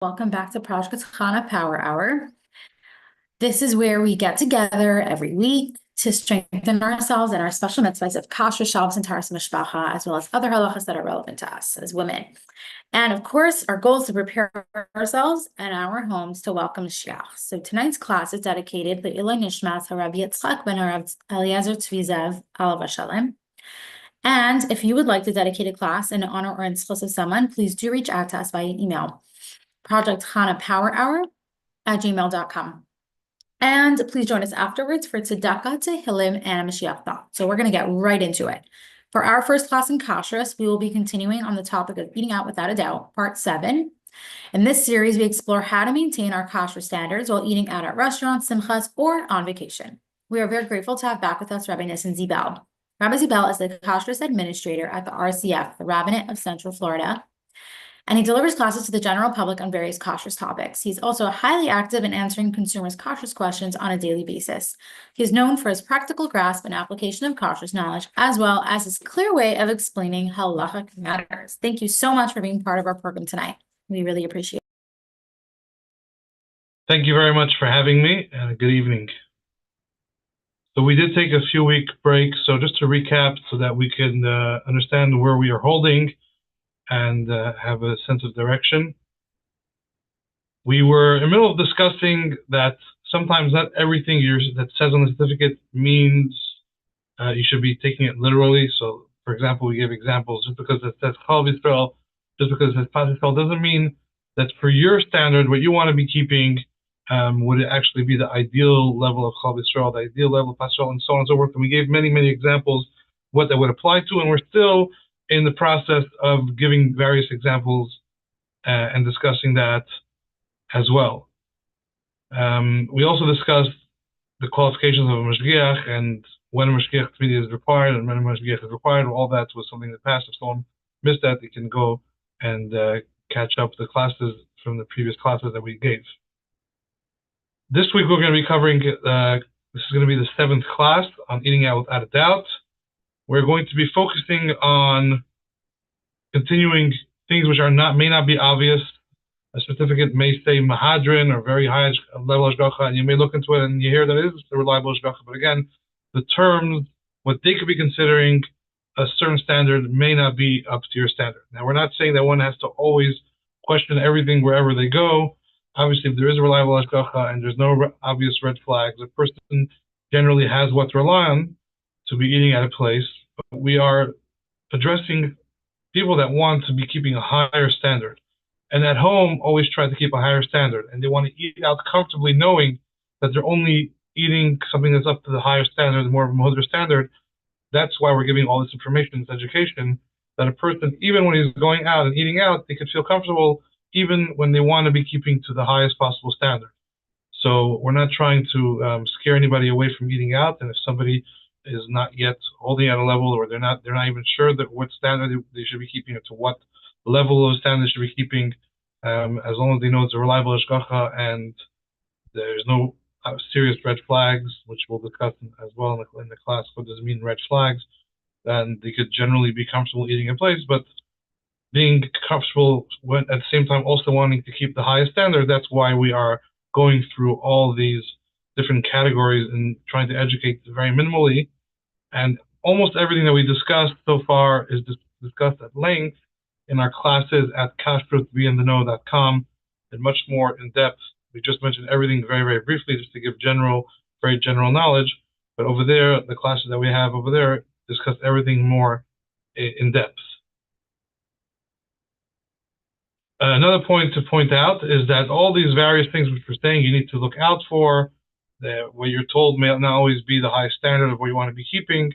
Welcome back to Chana Power Hour. This is where we get together every week to strengthen ourselves and our special mitzvahs of Kashrus, Shabbos, and Taras Mishpacha, as well as other halachos that are relevant to us as women. And of course, our goal is to prepare ourselves and our homes to welcome Mashiach. So tonight's class is dedicated to Ilai Nishmas Rabbi Yitzchak ben Harav Eliezer Tzvi Zev Alav Hashalem. And if you would like to dedicate a class in honor or in schus of someone, please do reach out to us via email. Project Chana Power Hour at gmail.com. And please join us afterwards for Tzedakah, Tehillim, and a Mashiach thought. So we're going to get right into it. For our first class in Kashrus, we will be continuing on the topic of eating out without a doubt, part 7. In this series, we explore how to maintain our kashrus standards while eating out at restaurants, simchas, or on vacation. We are very grateful to have back with us Rabbi N and Zibell. Rabbi Zibell is the kashrus administrator at the RCF, the Rabbinate of Central Florida, and he delivers classes to the general public on various kashrus topics. He's also highly active in answering consumers' kashrus questions on a daily basis. He is known for his practical grasp and application of kashrus knowledge, as well as his clear way of explaining halachic matters. Thank you so much for being part of our program tonight. We really appreciate it. Thank you very much for having me, and good evening. So we did take a few week break, so just to recap so that we can understand where we are holding and have a sense of direction. We were in the middle of discussing that sometimes not everything that says on the certificate means you should be taking it literally. So, for example, we gave examples. Just because it says Chal V'Yisrael, just because it says Pas Yisrael, doesn't mean that for your standard, what you want to be keeping, would it actually be the ideal level of Chal V'Yisrael, the ideal level of Pas Yisrael, and so on and so forth. And we gave many, many examples what that would apply to, and we're still in the process of giving various examples and discussing that as well. We also discussed the qualifications of a mashgiach and when a mashgiach is required and when a mashgiach is required. All that was something in the past. If someone missed that, they can go and catch up the classes from the previous classes that we gave. This week we're going to be covering, this is going to be the 7th class on eating out without a doubt. We're going to be focusing on continuing things which may not be obvious. A certificate may say mahadrin or very high level hashgacha, and you may look into it and you hear that it is a reliable hashgacha. But again, the terms, what they could be considering a certain standard may not be up to your standard. Now, we're not saying that one has to always question everything wherever they go. Obviously, if there is a reliable hashgacha and there's no obvious red flags, a person generally has what to rely on to be eating at a place. But we are addressing people that want to be keeping a higher standard. And at home, always try to keep a higher standard. And they want to eat out comfortably knowing that they're only eating something that's up to the higher standard, more of a moderate standard. That's why we're giving all this information, this education, that a person, even when he's going out and eating out, they could feel comfortable even when they want to be keeping to the highest possible standard. So we're not trying to scare anybody away from eating out. And if somebody is not yet holding at a level, or they're not even sure that what standard they should be keeping, or to what level of standard they should be keeping, as long as they know it's a reliable hashgacha and there's no serious red flags, which we'll discuss as well in the class. What does it mean, red flags? Then they could generally be comfortable eating in place, but being comfortable when at the same time also wanting to keep the highest standard. That's why we are going through all these different categories and trying to educate very minimally. And almost everything that we discussed so far is discussed at length in our classes at kashrus.com and much more in depth. We just mentioned everything very, very briefly just to give very general knowledge. But over there, the classes that we have over there discuss everything more in depth. Another point to point out is that all these various things which we're saying you need to look out for, what you're told may not always be the highest standard of what you want to be keeping.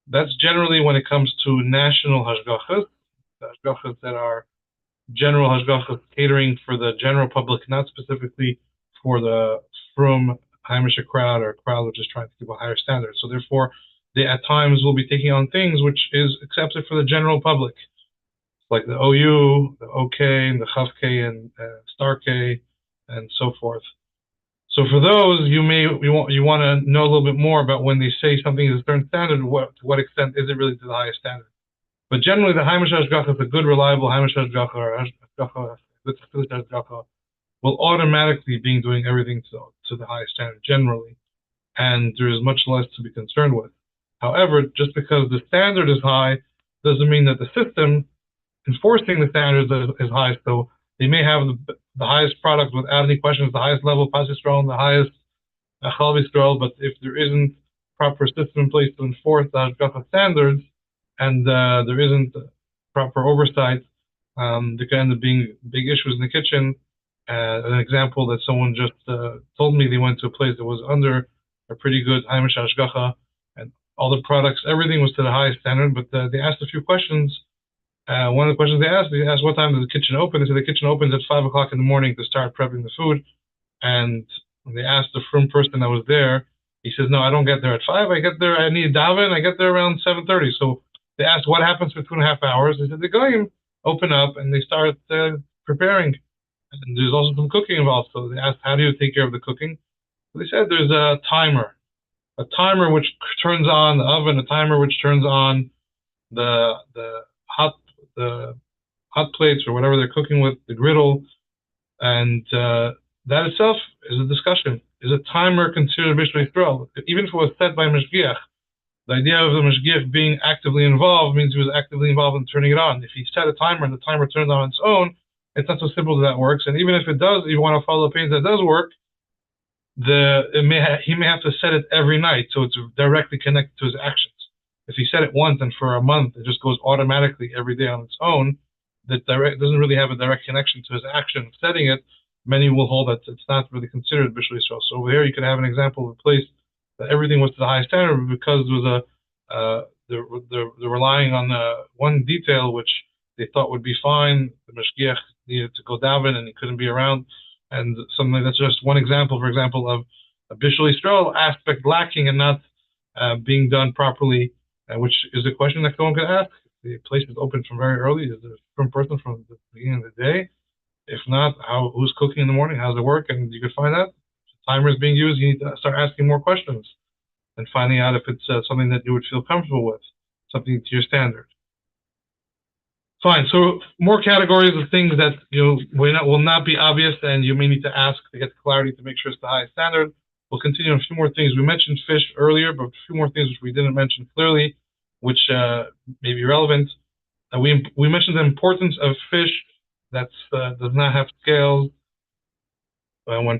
That's generally when it comes to national hashgachas, the hashgachas that are general hashgachas catering for the general public, not specifically for the frum Heimische crowd or a crowd which is trying to keep a higher standard. So therefore, they at times will be taking on things which is accepted for the general public, like the OU, the OK, the Chav K, and Star K, and so forth. So for those, you want to know a little bit more about when they say something is a certain standard, to what extent is it really to the highest standard. But generally, the Heimish Hashgacha is a good, reliable Heimish Hashgacha, or Hashgacha with will automatically be doing everything to the highest standard generally, and there is much less to be concerned with. However, just because the standard is high doesn't mean that the system enforcing the standards is high. So they may have the highest product without any questions, the highest level of pasistrol, the highest chalvistrol, but if there isn't proper system in place to enforce the hashgacha standards, and there isn't proper oversight, there can end up being big issues in the kitchen. An example that someone just told me, they went to a place that was under a pretty good Heimish hashgacha, and all the products, everything was to the highest standard, but they asked a few questions. One of the questions they asked what time does the kitchen open? They said the kitchen opens at 5 o'clock in the morning to start prepping the food. And when they asked the frum person that was there, he says, no, I don't get there at 5. I need daven, I get there around 7:30. So they asked what happens for 2.5 hours. They said the goyim open up and they start preparing. And there's also some cooking involved. So they asked, how do you take care of the cooking? So they said there's a timer which turns on the oven, a timer which turns on the hot plates or whatever they're cooking with, the griddle, and that itself is a discussion. Is a timer considered Bishul Yisrael? Even if it was set by Mashgiach, the idea of the Mashgiach being actively involved means he was actively involved in turning it on. If he set a timer and the timer turns on its own, it's not so simple that works. And even if it does, you want to follow the pains that does work, he may have to set it every night, so it's directly connected to his actions. If he set it once and for a month, it just goes automatically every day on its own, that doesn't really have a direct connection to his action of setting it. Many will hold that it's not really considered Bishul Yisrael. So over here you could have an example of a place that everything was to the highest standard, but because there was they're relying on one detail which they thought would be fine. The Mashgiach needed to go daven and he couldn't be around, and something that's just one example, for example, of a Bishul Yisrael aspect lacking and not being done properly. Which is a question that someone could ask. If the place is open from very early, is there a different person from the beginning of the day? If not, who's cooking in the morning? How does it work? And you could find out. If the timer is being used, you need to start asking more questions and finding out if it's something that you would feel comfortable with, something to your standard. Fine. So more categories of things that will not be obvious, and you may need to ask to get clarity to make sure it's the highest standard. We'll continue on a few more things. We mentioned fish earlier, but a few more things which we didn't mention clearly, which may be relevant. We mentioned the importance of fish that does not have scales. When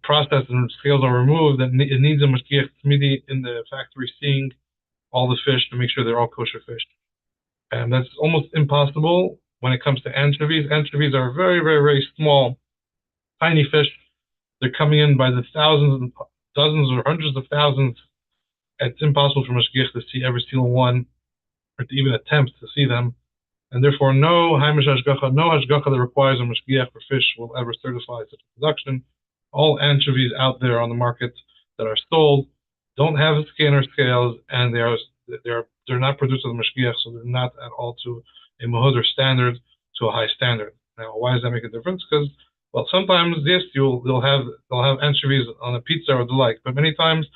processed and scales are removed, it needs a mashgiach tzmidi in the factory seeing all the fish to make sure they're all kosher fish. And that's almost impossible when it comes to anchovies. Anchovies are very, very, very small, tiny fish. They're coming in by the thousands and dozens or hundreds of thousands. It's impossible for mashgiach to see every single one, or to even attempt to see them. And therefore, no Heimish hashgacha, no hashgacha that requires a mashgiach for fish will ever certify such a production. All anchovies out there on the market that are sold don't have a skin or scales, and they're not produced with a mashgiach, so they're not at all to a muhuder standard, to a high standard. Now, why does that make a difference? Because sometimes yes, they'll have anchovies on a pizza or the like, but many times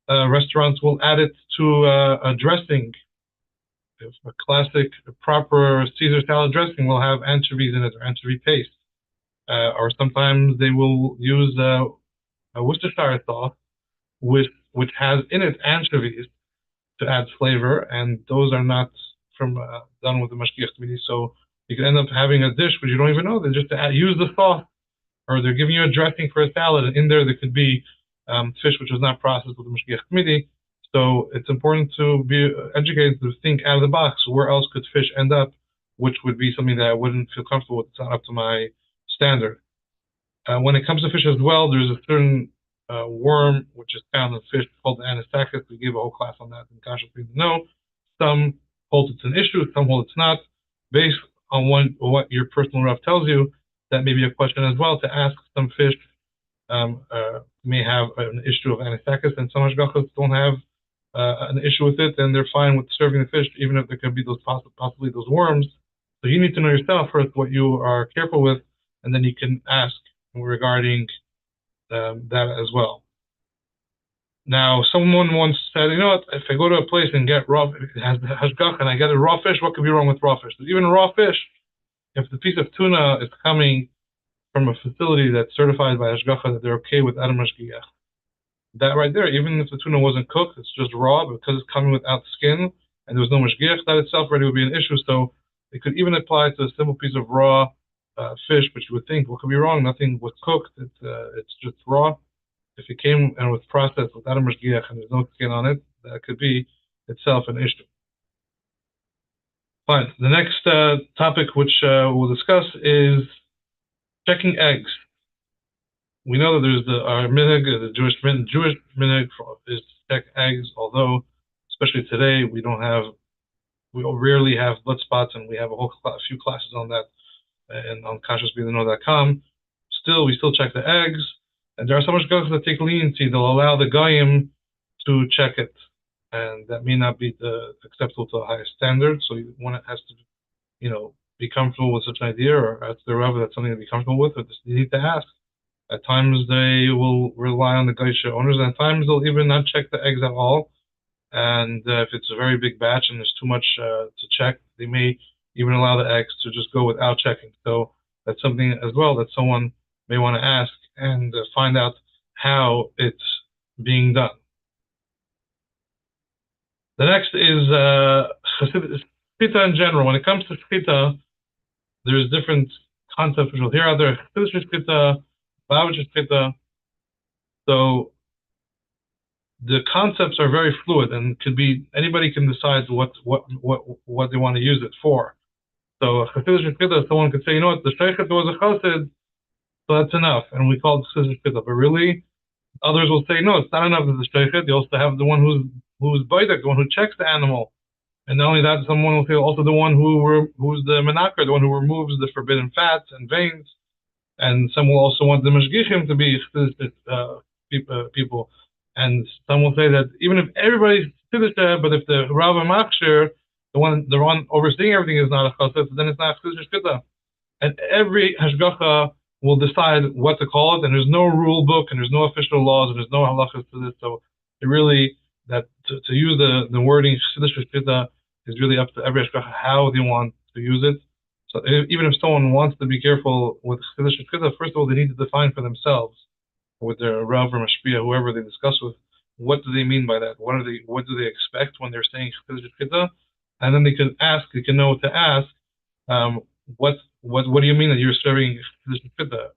restaurants will add it to a dressing. If a classic, proper Caesar salad dressing will have anchovies in it, or anchovy paste, or sometimes they will use a Worcestershire sauce which has in it anchovies to add flavor, and those are not done with the mashgiach tzmidi. So you can end up having a dish which you don't even know. They just use the sauce, or they're giving you a dressing for a salad, and in there could be fish which was not processed with the mashgiach tzmidi. So it's important to be educated to think out of the box. Where else could fish end up, which would be something that I wouldn't feel comfortable with? It's not up to my standard. When it comes to fish as well, there's a certain worm which is found in fish called the anisakis. We gave a whole class on that in Kashrus for you to know. Some hold it's an issue, some hold it's not. Based on what your personal Rav tells you, that may be a question as well to ask. Some fish may have an issue of anisakis, and some hashgachas don't have an issue with it, and they're fine with serving the fish, even if there could be possibly those worms. So you need to know yourself first what you are careful with, and then you can ask regarding that as well. Now, someone once said, you know what, if I go to a place and get raw, it has hashgach, and I get a raw fish, what could be wrong with raw fish? But even raw fish, if the piece of tuna is coming from a facility that's certified by Hashgacha that they're okay with Adam Mashgiach. That right there, even if the tuna wasn't cooked, it's just raw, but because it's coming without skin and there was no Mashgiach, that itself already would be an issue. So it could even apply to a simple piece of raw fish, which you would think, what could be wrong? Nothing was cooked, it's just raw. If it came and was processed without a Mashgiach and there's no skin on it, that could be itself an issue. Fine. The next topic which we'll discuss is checking eggs. We know that there's our minhag, the Jewish minhag is to check eggs, although, especially today, we rarely have blood spots, and we have a few classes on that and on kashrus.com. Still, we still check the eggs, and there are some guys that take leniency. They'll allow the goyim to check it, and that may not be acceptable to the highest standard. So one has to, be comfortable with such an idea, or ask the Rav that's something to be comfortable with, or you need to ask. At times they will rely on the Geisha owners, and at times they'll even not check the eggs at all. And if it's a very big batch and there's too much to check, they may even allow the eggs to just go without checking. So that's something as well that someone may want to ask and find out how it's being done. The next is shchita in general. When it comes to shchita, there's different concepts which we'll hear out there. Shchita, so the concepts are very fluid and could be anybody can decide what they want to use it for. So someone could say, you know what, the sheikhet was a chassid, so that's enough, and we call it shchita. But really, others will say, no, it's not enough as the sheikhet. You also have the one who's baidak, the one who checks the animal, and not only that, someone will say also the one who's the menakar, the one who removes the forbidden fats and veins. And some will also want the mashgichim to be people. And some will say that even if everybody's chiddush, but if the Rav Machshir, the one overseeing everything is not a chassid, then it's not chiddush shchita. And every hashgacha will decide what to call it, and there's no rule book, and there's no official laws, and there's no halachos to this. So it really, that to use the wording chiddush shchita is really up to every hashgacha how they want to use it. So even if someone wants to be careful with chiddush shchita, first of all, they need to define for themselves, with their Rav or Mashpia, whoever they discuss with, what do they mean by that? What do they expect when they're saying chiddush shchita? And then they can know what to ask. What do you mean that you're serving chiddush shchita?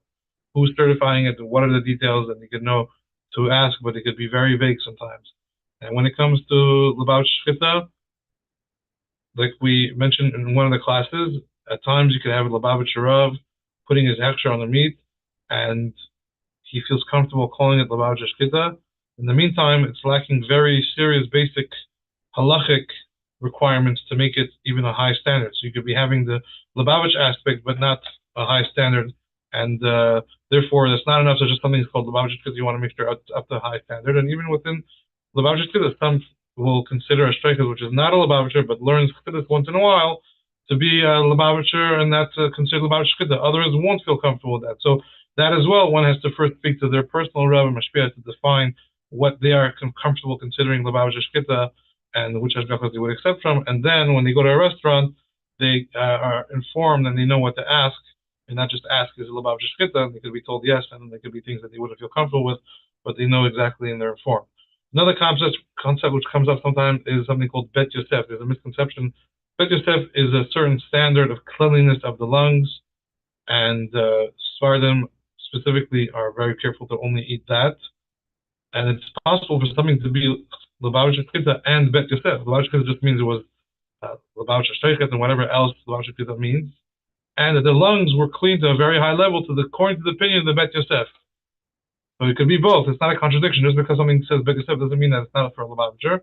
Who's certifying it? What are the details? And they can know to ask, but it could be very vague sometimes. And when it comes to Lubavitch shchita, like we mentioned in one of the classes, at times you could have a Lubavitch Rav putting his hechsher on the meat, and he feels comfortable calling it Lubavitch shchita. In the meantime, it's lacking very serious basic halachic requirements to make it even a high standard. So you could be having the Lubavitch aspect, but not a high standard, and therefore that's not enough. There's just something called Lubavitch because you want to make sure up to a high standard. And even within Lubavitch shchita, some will consider a shchita which is not a Lubavitcher but learns chchita once in a while to be a Lubavitcher, and that's considered Lubavitch shchita. Others won't feel comfortable with that. So that as well, one has to first speak to their personal Rebbe Mashpia to define what they are comfortable considering Lubavitch shchita and which hashgachas they would accept from. And then when they go to a restaurant, they are informed and they know what to ask, and not just ask, is it Lubavitch shchita? They could be told yes, and then there could be things that they wouldn't feel comfortable with, but they know exactly and they're informed. Another concept which comes up sometimes is something called Bet Yosef. There's a misconception. Bet Yosef is a certain standard of cleanliness of the lungs, and Sfardim specifically are very careful to only eat that. And it's possible for something to be Lubavitch shchita and Bet Yosef. Lubavitch shchita just means it was Lubavitch sheichet and whatever else Lubavitch shchita means, and that the lungs were clean to a very high level, according to the opinion of the Bet Yosef. So it could be both. It's not a contradiction. Just because something says Bet Yosef doesn't mean that it's not for a Lubavitcher.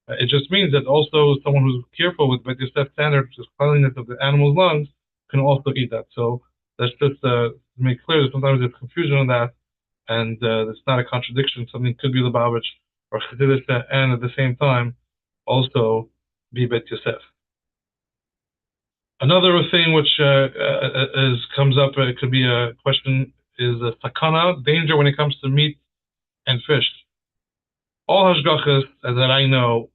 It just means that also someone who's careful with Bet Yosef standards, the cleanliness of the animal's lungs, can also eat that. So that's just to make clear that sometimes there's confusion on that, and it's not a contradiction. Something could be Lubavitch or Chiddush and at the same time also be Bet Yosef. Another thing which comes up, it could be a question, is a sakana, danger when it comes to meat and fish. All hashgachas that I know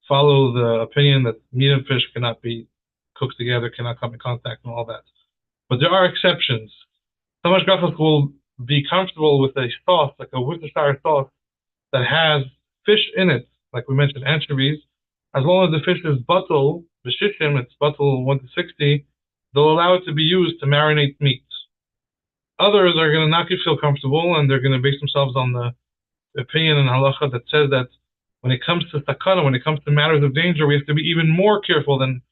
follow the opinion that meat and fish cannot be cooked together, cannot come in contact and all that. But there are exceptions. Some hashgachas will be comfortable with a sauce, like a Worcestershire sauce, that has fish in it, like we mentioned, anchovies. As long as the fish is batul, b'shishim, it's batul 1 to 60, they'll allow it to be used to marinate meat. Others are going to not feel comfortable, and they're going to base themselves on the opinion in halacha that says that when it comes to sakana, when it comes to matters of danger, we have to be even more careful than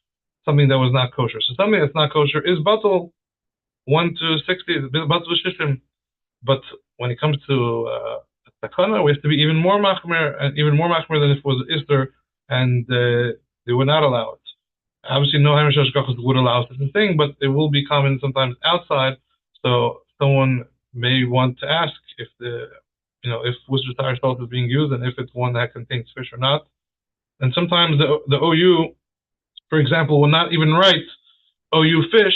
something that was not kosher. So something that's not kosher is batul 1 to 60, batul b'shishim. But when it comes to sakana, we have to be even more machmer than if it was ister, and they would not allow it. Obviously, no hamish hashgachos would allow such a thing, but it will be common sometimes outside. So someone may want to ask if if Worcestershire sauce is being used and if it's one that contains fish or not. And sometimes the OU, for example, will not even write OU fish,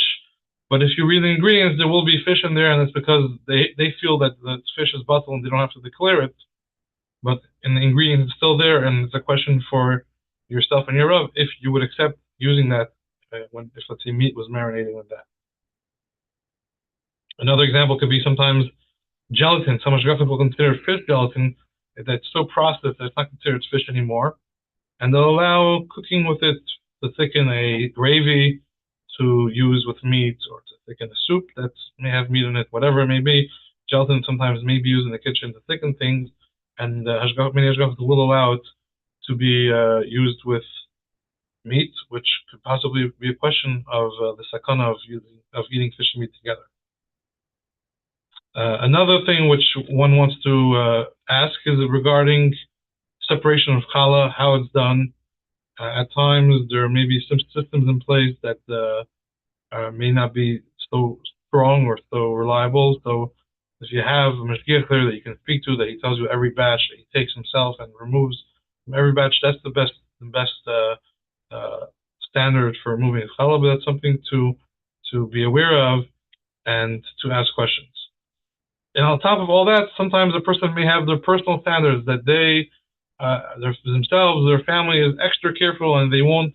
but if you read the ingredients, there will be fish in there, and it's because they feel that the fish is batul and they don't have to declare it. But in the ingredients, it's still there, and it's a question for yourself and your Rav if you would accept using that if let's say meat was marinating with that. Another example could be sometimes gelatin. Some hashgachas will consider fish gelatin that's so processed that it's not considered fish anymore, and they'll allow cooking with it to thicken a gravy, to use with meat, or to thicken a soup that may have meat in it, whatever it may be. Gelatin sometimes may be used in the kitchen to thicken things, and many hashgachas will allow it to be used with meat, which could possibly be a question of the sakana of eating fish and meat together. Another thing which one wants to ask is regarding separation of challah, how it's done. At times, there may be some systems in place that may not be so strong or so reliable. So if you have a mashgiach there that you can speak to, that he tells you every batch that he takes himself and removes from every batch, that's the best standard for removing challah, but that's something to be aware of and to ask questions. And on top of all that, sometimes a person may have their personal standards that they themselves, their family is extra careful, and they won't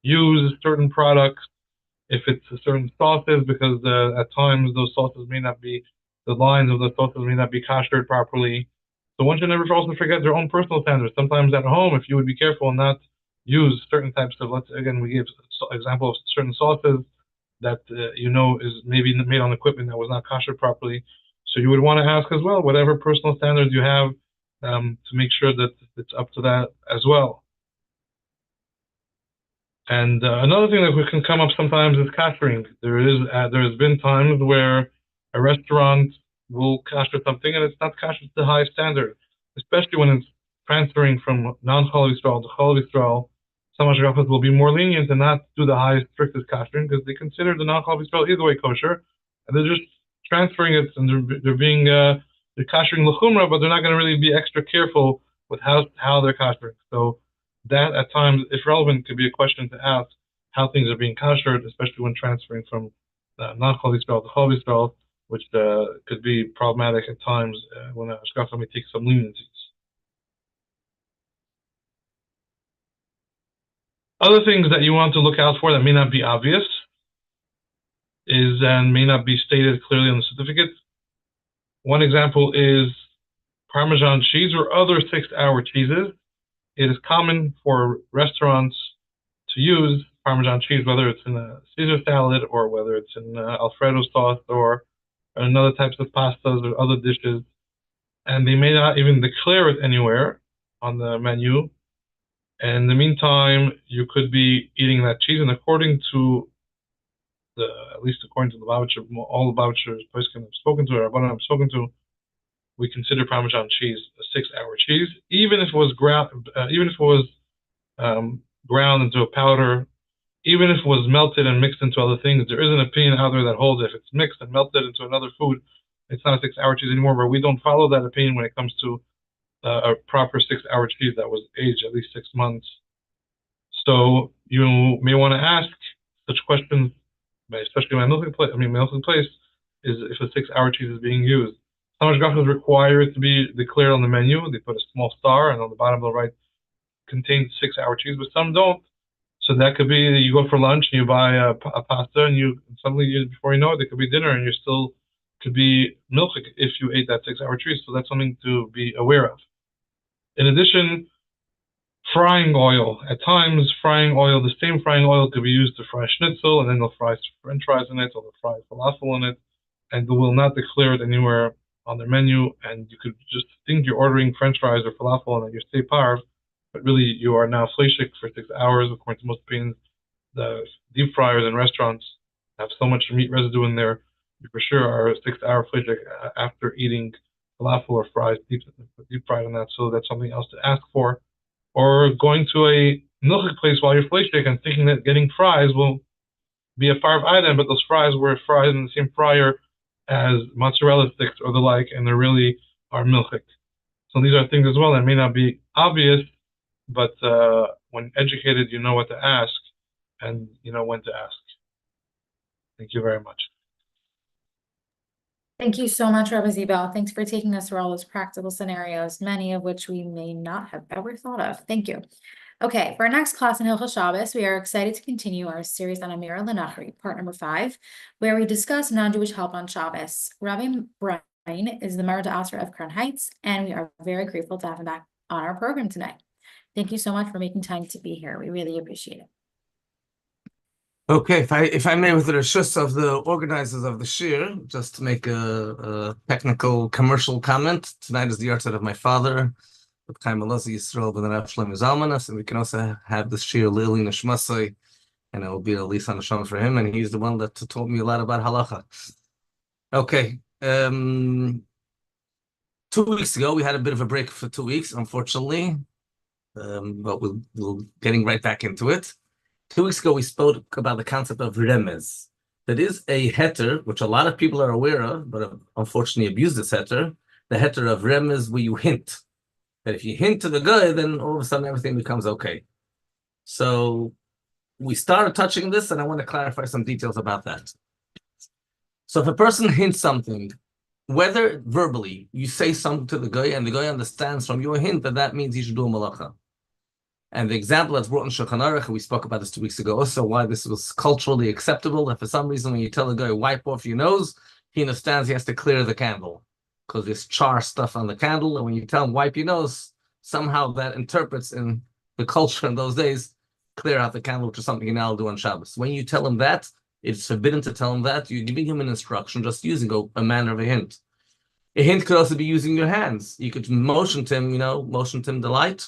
use certain products if it's a certain sauces, because at times those sauces may not be, the lines of the sauces may not be kashered properly. So one should never also forget their own personal standards. Sometimes at home, if you would be careful and not use certain types of, we gave example of certain sauces that is maybe made on equipment that was not kashered properly. So you would want to ask as well, whatever personal standards you have, to make sure that it's up to that as well. And another thing that can come up sometimes is kashering. There's been times where a restaurant will kasher something and it's not kasher to the highest standard, especially when it's transferring from non-Chol Yisrael to Chol Yisrael. Some hashgachas will be more lenient and not do the highest, strictest kashering because they consider the non-Chol Yisrael either way kosher, and they're just transferring it, and they're kashering l'chumra, but they're not going to really be extra careful with how they're kashering. So that at times, if relevant, could be a question to ask how things are being kashered, especially when transferring from non-Chol Yisrael to Chol Yisrael, which could be problematic at times when a hashgacha may take some leniencies. Other things that you want to look out for that may not be obvious and may not be stated clearly on the certificate. One example is Parmesan cheese or other 6-hour cheeses. It is common for restaurants to use Parmesan cheese, whether it's in a Caesar salad or whether it's in Alfredo sauce or another types of pastas or other dishes, and they may not even declare it anywhere on the menu. And in the meantime, you could be eating that cheese, and according to at least according to the Bavitcher, all the Bavitchers I've spoken to, or Rabbi N I've spoken to, we consider Parmesan cheese a 6-hour cheese, even if it was ground into a powder, even if it was melted and mixed into other things. There is an opinion out there that holds if it's mixed and melted into another food, it's not a 6-hour cheese anymore. But we don't follow that opinion when it comes to a proper 6-hour cheese that was aged at least 6 months. So you may want to ask such questions, especially when milking place is if a 6-hour cheese is being used. Some hashgachas require it to be declared on the menu. They put a small star, and on the bottom they'll write contains 6-hour cheese, but some don't. So that could be you go for lunch and you buy a pasta, and suddenly before you know it, it could be dinner, and you're still could be milchik if you ate that 6-hour treat. So that's something to be aware of. In addition, frying oil. At times, frying oil, the same frying oil could be used to fry schnitzel, and then they'll fry French fries in it, or they'll fry falafel in it, and they will not declare it anywhere on their menu. And you could just think you're ordering French fries or falafel and that you're stay parv, but really you are now fleishik for 6 hours, according to most opinions. The deep fryers in restaurants have so much meat residue in there, you for sure are 6-hour fleishik after eating falafel or fries deep fried in that. So that's something else to ask for. Or going to a milchik place while you're fleishik and thinking that getting fries will be a parv item, but those fries were fried in the same fryer as mozzarella sticks or the like, and they really are milchik. So these are things as well that may not be obvious, but when educated, you know what to ask and you know when to ask. Thank you very much. Thank you so much, Rabbi Zibell. Thanks for taking us through all those practical scenarios, many of which we may not have ever thought of. Thank you. Okay, for our next class in Hilchos Shabbos, we are excited to continue our series on Amira Lenochri, part number 5, where we discuss non-Jewish help on Shabbos. Rabbi Braun is the Marada Asra of Crown Heights, and we are very grateful to have him back on our program tonight. Thank you so much for making time to be here. We really appreciate it. Okay, if I may, with the reshus of the organizers of the shir, just to make a technical commercial comment. Tonight is the yahrzeit of my father, with Chaim Elazar Yisrael ben Rav Shlomo Zalmanas, and we can also have the shir Lili Nishmasai, and it will be a lease on Hashem for him, and he's the one that taught me a lot about halacha. Okay, 2 weeks ago we had a bit of a break for 2 weeks, unfortunately, but we're getting right back into it. 2 weeks ago, we spoke about the concept of remez. That is a heter, which a lot of people are aware of, but unfortunately abuse this heter. The heter of remez, where you hint. That if you hint to the guy, then all of a sudden everything becomes okay. So we started touching this, and I want to clarify some details about that. So if a person hints something, whether verbally you say something to the guy, and the guy understands from your hint that that means he should do a malacha. And the example that's brought in Shulchan Aruch, we spoke about this 2 weeks ago also, why this was culturally acceptable, that for some reason when you tell a guy, wipe off your nose, he understands he has to clear the candle, because there's char stuff on the candle, and when you tell him, wipe your nose, somehow that interprets in the culture in those days, clear out the candle, which is something you now do on Shabbos. When you tell him that, it's forbidden to tell him that, you're giving him an instruction, just using a manner of a hint. A hint could also be using your hands. You could motion to him, motion to him the light,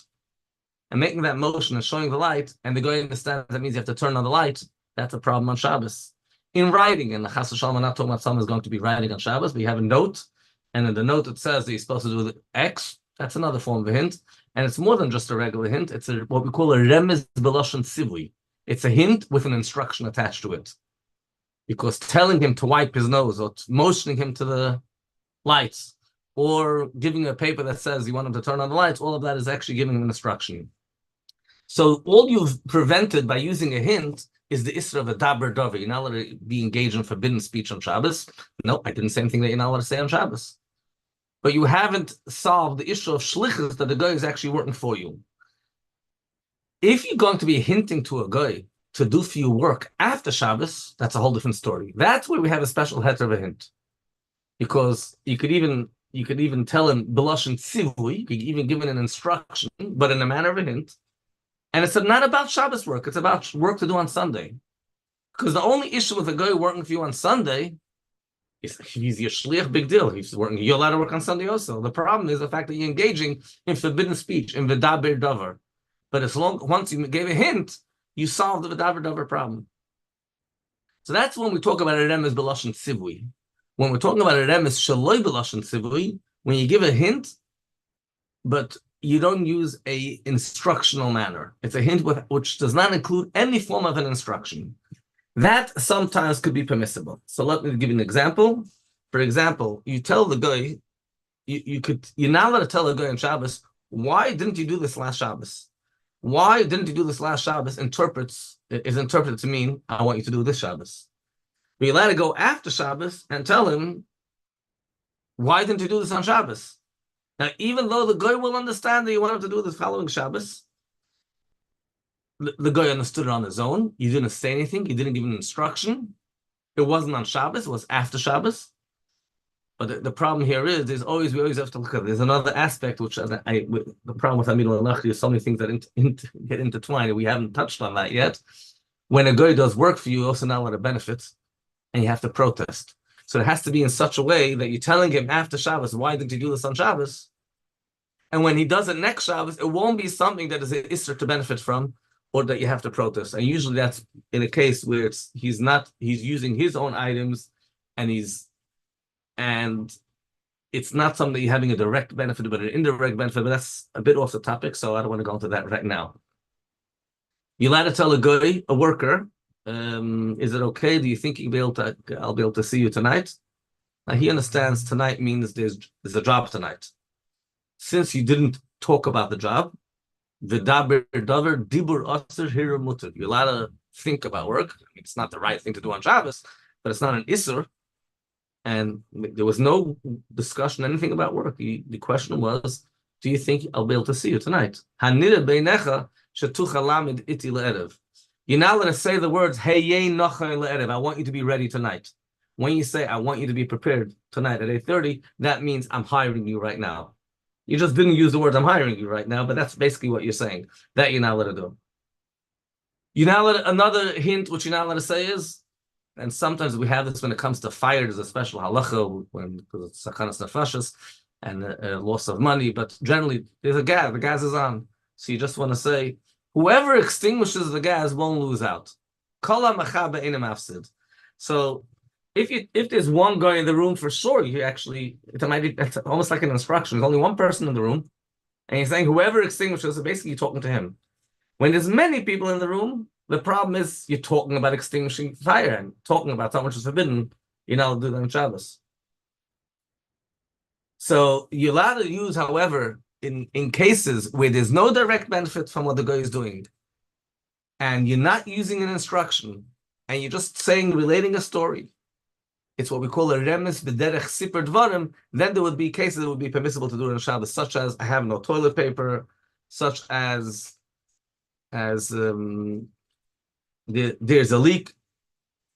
and making that motion and showing the light, and the guy understands that means you have to turn on the light, that's a problem on Shabbos. In writing, and the Chas v'Shalom, I'm not talking about someone who's going to be writing on Shabbos, but you have a note, and in the note it says that you're supposed to do the X, that's another form of a hint, and it's more than just a regular hint, it's what we call a remez b'lashon tzivui. It's a hint with an instruction attached to it. Because telling him to wipe his nose, or motioning him to the lights, or giving a paper that says you want him to turn on the lights, all of that is actually giving him an instruction. So all you've prevented by using a hint is the isra of a daber dover. You're not allowed to be engaged in forbidden speech on Shabbos. No, I didn't say anything that you're not allowed to say on Shabbos. But you haven't solved the issue of shlichus, that the guy is actually working for you. If you're going to be hinting to a guy to do for you work after Shabbos, that's a whole different story. That's where we have a special heter of a hint. Because you could even tell him b'lashon tzivui, you could even give him an instruction, but in a manner of a hint. And it's not about Shabbos work, it's about work to do on Sunday. Because the only issue with a guy working for you on Sunday is he's your shliach, big deal. You're allowed to work on Sunday also. The problem is the fact that you're engaging in forbidden speech, in v'daber dover. But once you gave a hint, you solved the v'daber dover problem. So that's when we talk about a remez b'lashon tzivui. When we're talking about a remez shaloi b'lashon tzivui, when you give a hint, but you don't use a instructional manner. It's a hint which does not include any form of an instruction. That sometimes could be permissible. So let me give you an example. For example, you tell the guy, you're not allowed to tell the guy on Shabbos, why didn't you do this last Shabbos? Why didn't you do this last Shabbos? Is interpreted to mean, I want you to do this Shabbos. But you're allowed to go after Shabbos and tell him, why didn't you do this on Shabbos? Now, even though the guy will understand that you want him to do this following Shabbos, the guy understood it on his own. You didn't say anything. You didn't give an instruction. It wasn't on Shabbos. It was after Shabbos. But the problem here is, we always have to look at it. There's another aspect, which the problem with Amira Lenochri is so many things that get intertwined, and we haven't touched on that yet. When a guy does work for you, also not a lot of benefits, and you have to protest. So it has to be in such a way that you're telling him after Shabbos, why didn't you do this on Shabbos? And when he does it next Shabbos, it won't be something that is an Isser to benefit from, or that you have to protest. And usually that's in a case where he's using his own items, and it's not something that you're having a direct benefit, but an indirect benefit. But that's a bit off the topic, so I don't want to go into that right now. You're allowed to tell a guy, a worker, is it okay? Do you think I'll be able to see you tonight? Now he understands tonight means there's a job tonight. Since you didn't talk about the job, you're allowed to think about work. It's not the right thing to do on Shabbos, but it's not an Isser. And there was no discussion, anything about work. The question was, do you think I'll be able to see you tonight? You're not allowed to say the words, I want you to be ready tonight. When you say, I want you to be prepared tonight at 8:30, that means I'm hiring you right now. You just didn't use the words, I'm hiring you right now, but that's basically what you're saying. That you're not allowed to do. Another hint, which you're not allowed to say is, and sometimes we have this when it comes to fire, there's a special halacha because it's sakanas nefashos and loss of money, but generally there's a gas, the gas is on. So you just want to say, whoever extinguishes the gas won't lose out. So if there's one guy in the room, for sure, it's almost like an instruction. There's only one person in the room, and you're saying whoever extinguishes, so basically you're talking to him. When there's many people in the room, the problem is you're talking about extinguishing fire and talking about something which is forbidden. You're not allowed to do that on Shabbos. So you're allowed to use, however, in cases where there's no direct benefit from what the guy is doing, and you're not using an instruction, and you're just relating a story. It's what we call a remes b'derech siper dvarim. Then there would be cases that would be permissible to do it on Shabbos, such as I have no toilet paper, such as there's a leak.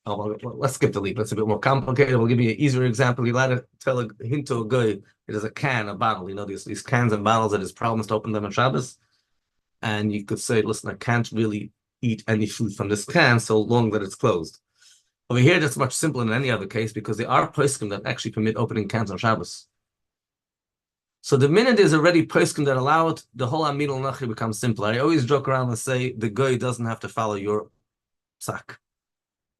Oh, well, let's skip the leak. That's a bit more complicated. We'll give you an easier example. You're allowed to tell a hint to a guy. There's a can, a bottle. These cans and bottles that there's problems to open them on Shabbos. And you could say, listen, I can't really eat any food from this can so long that it's closed. Over here, that's much simpler than any other case because there are poskim that actually permit opening cans on Shabbos. So the minute there's already poskim that allow it, the whole Amira Lenochri becomes simpler. I always joke around and say the guy doesn't have to follow your psak.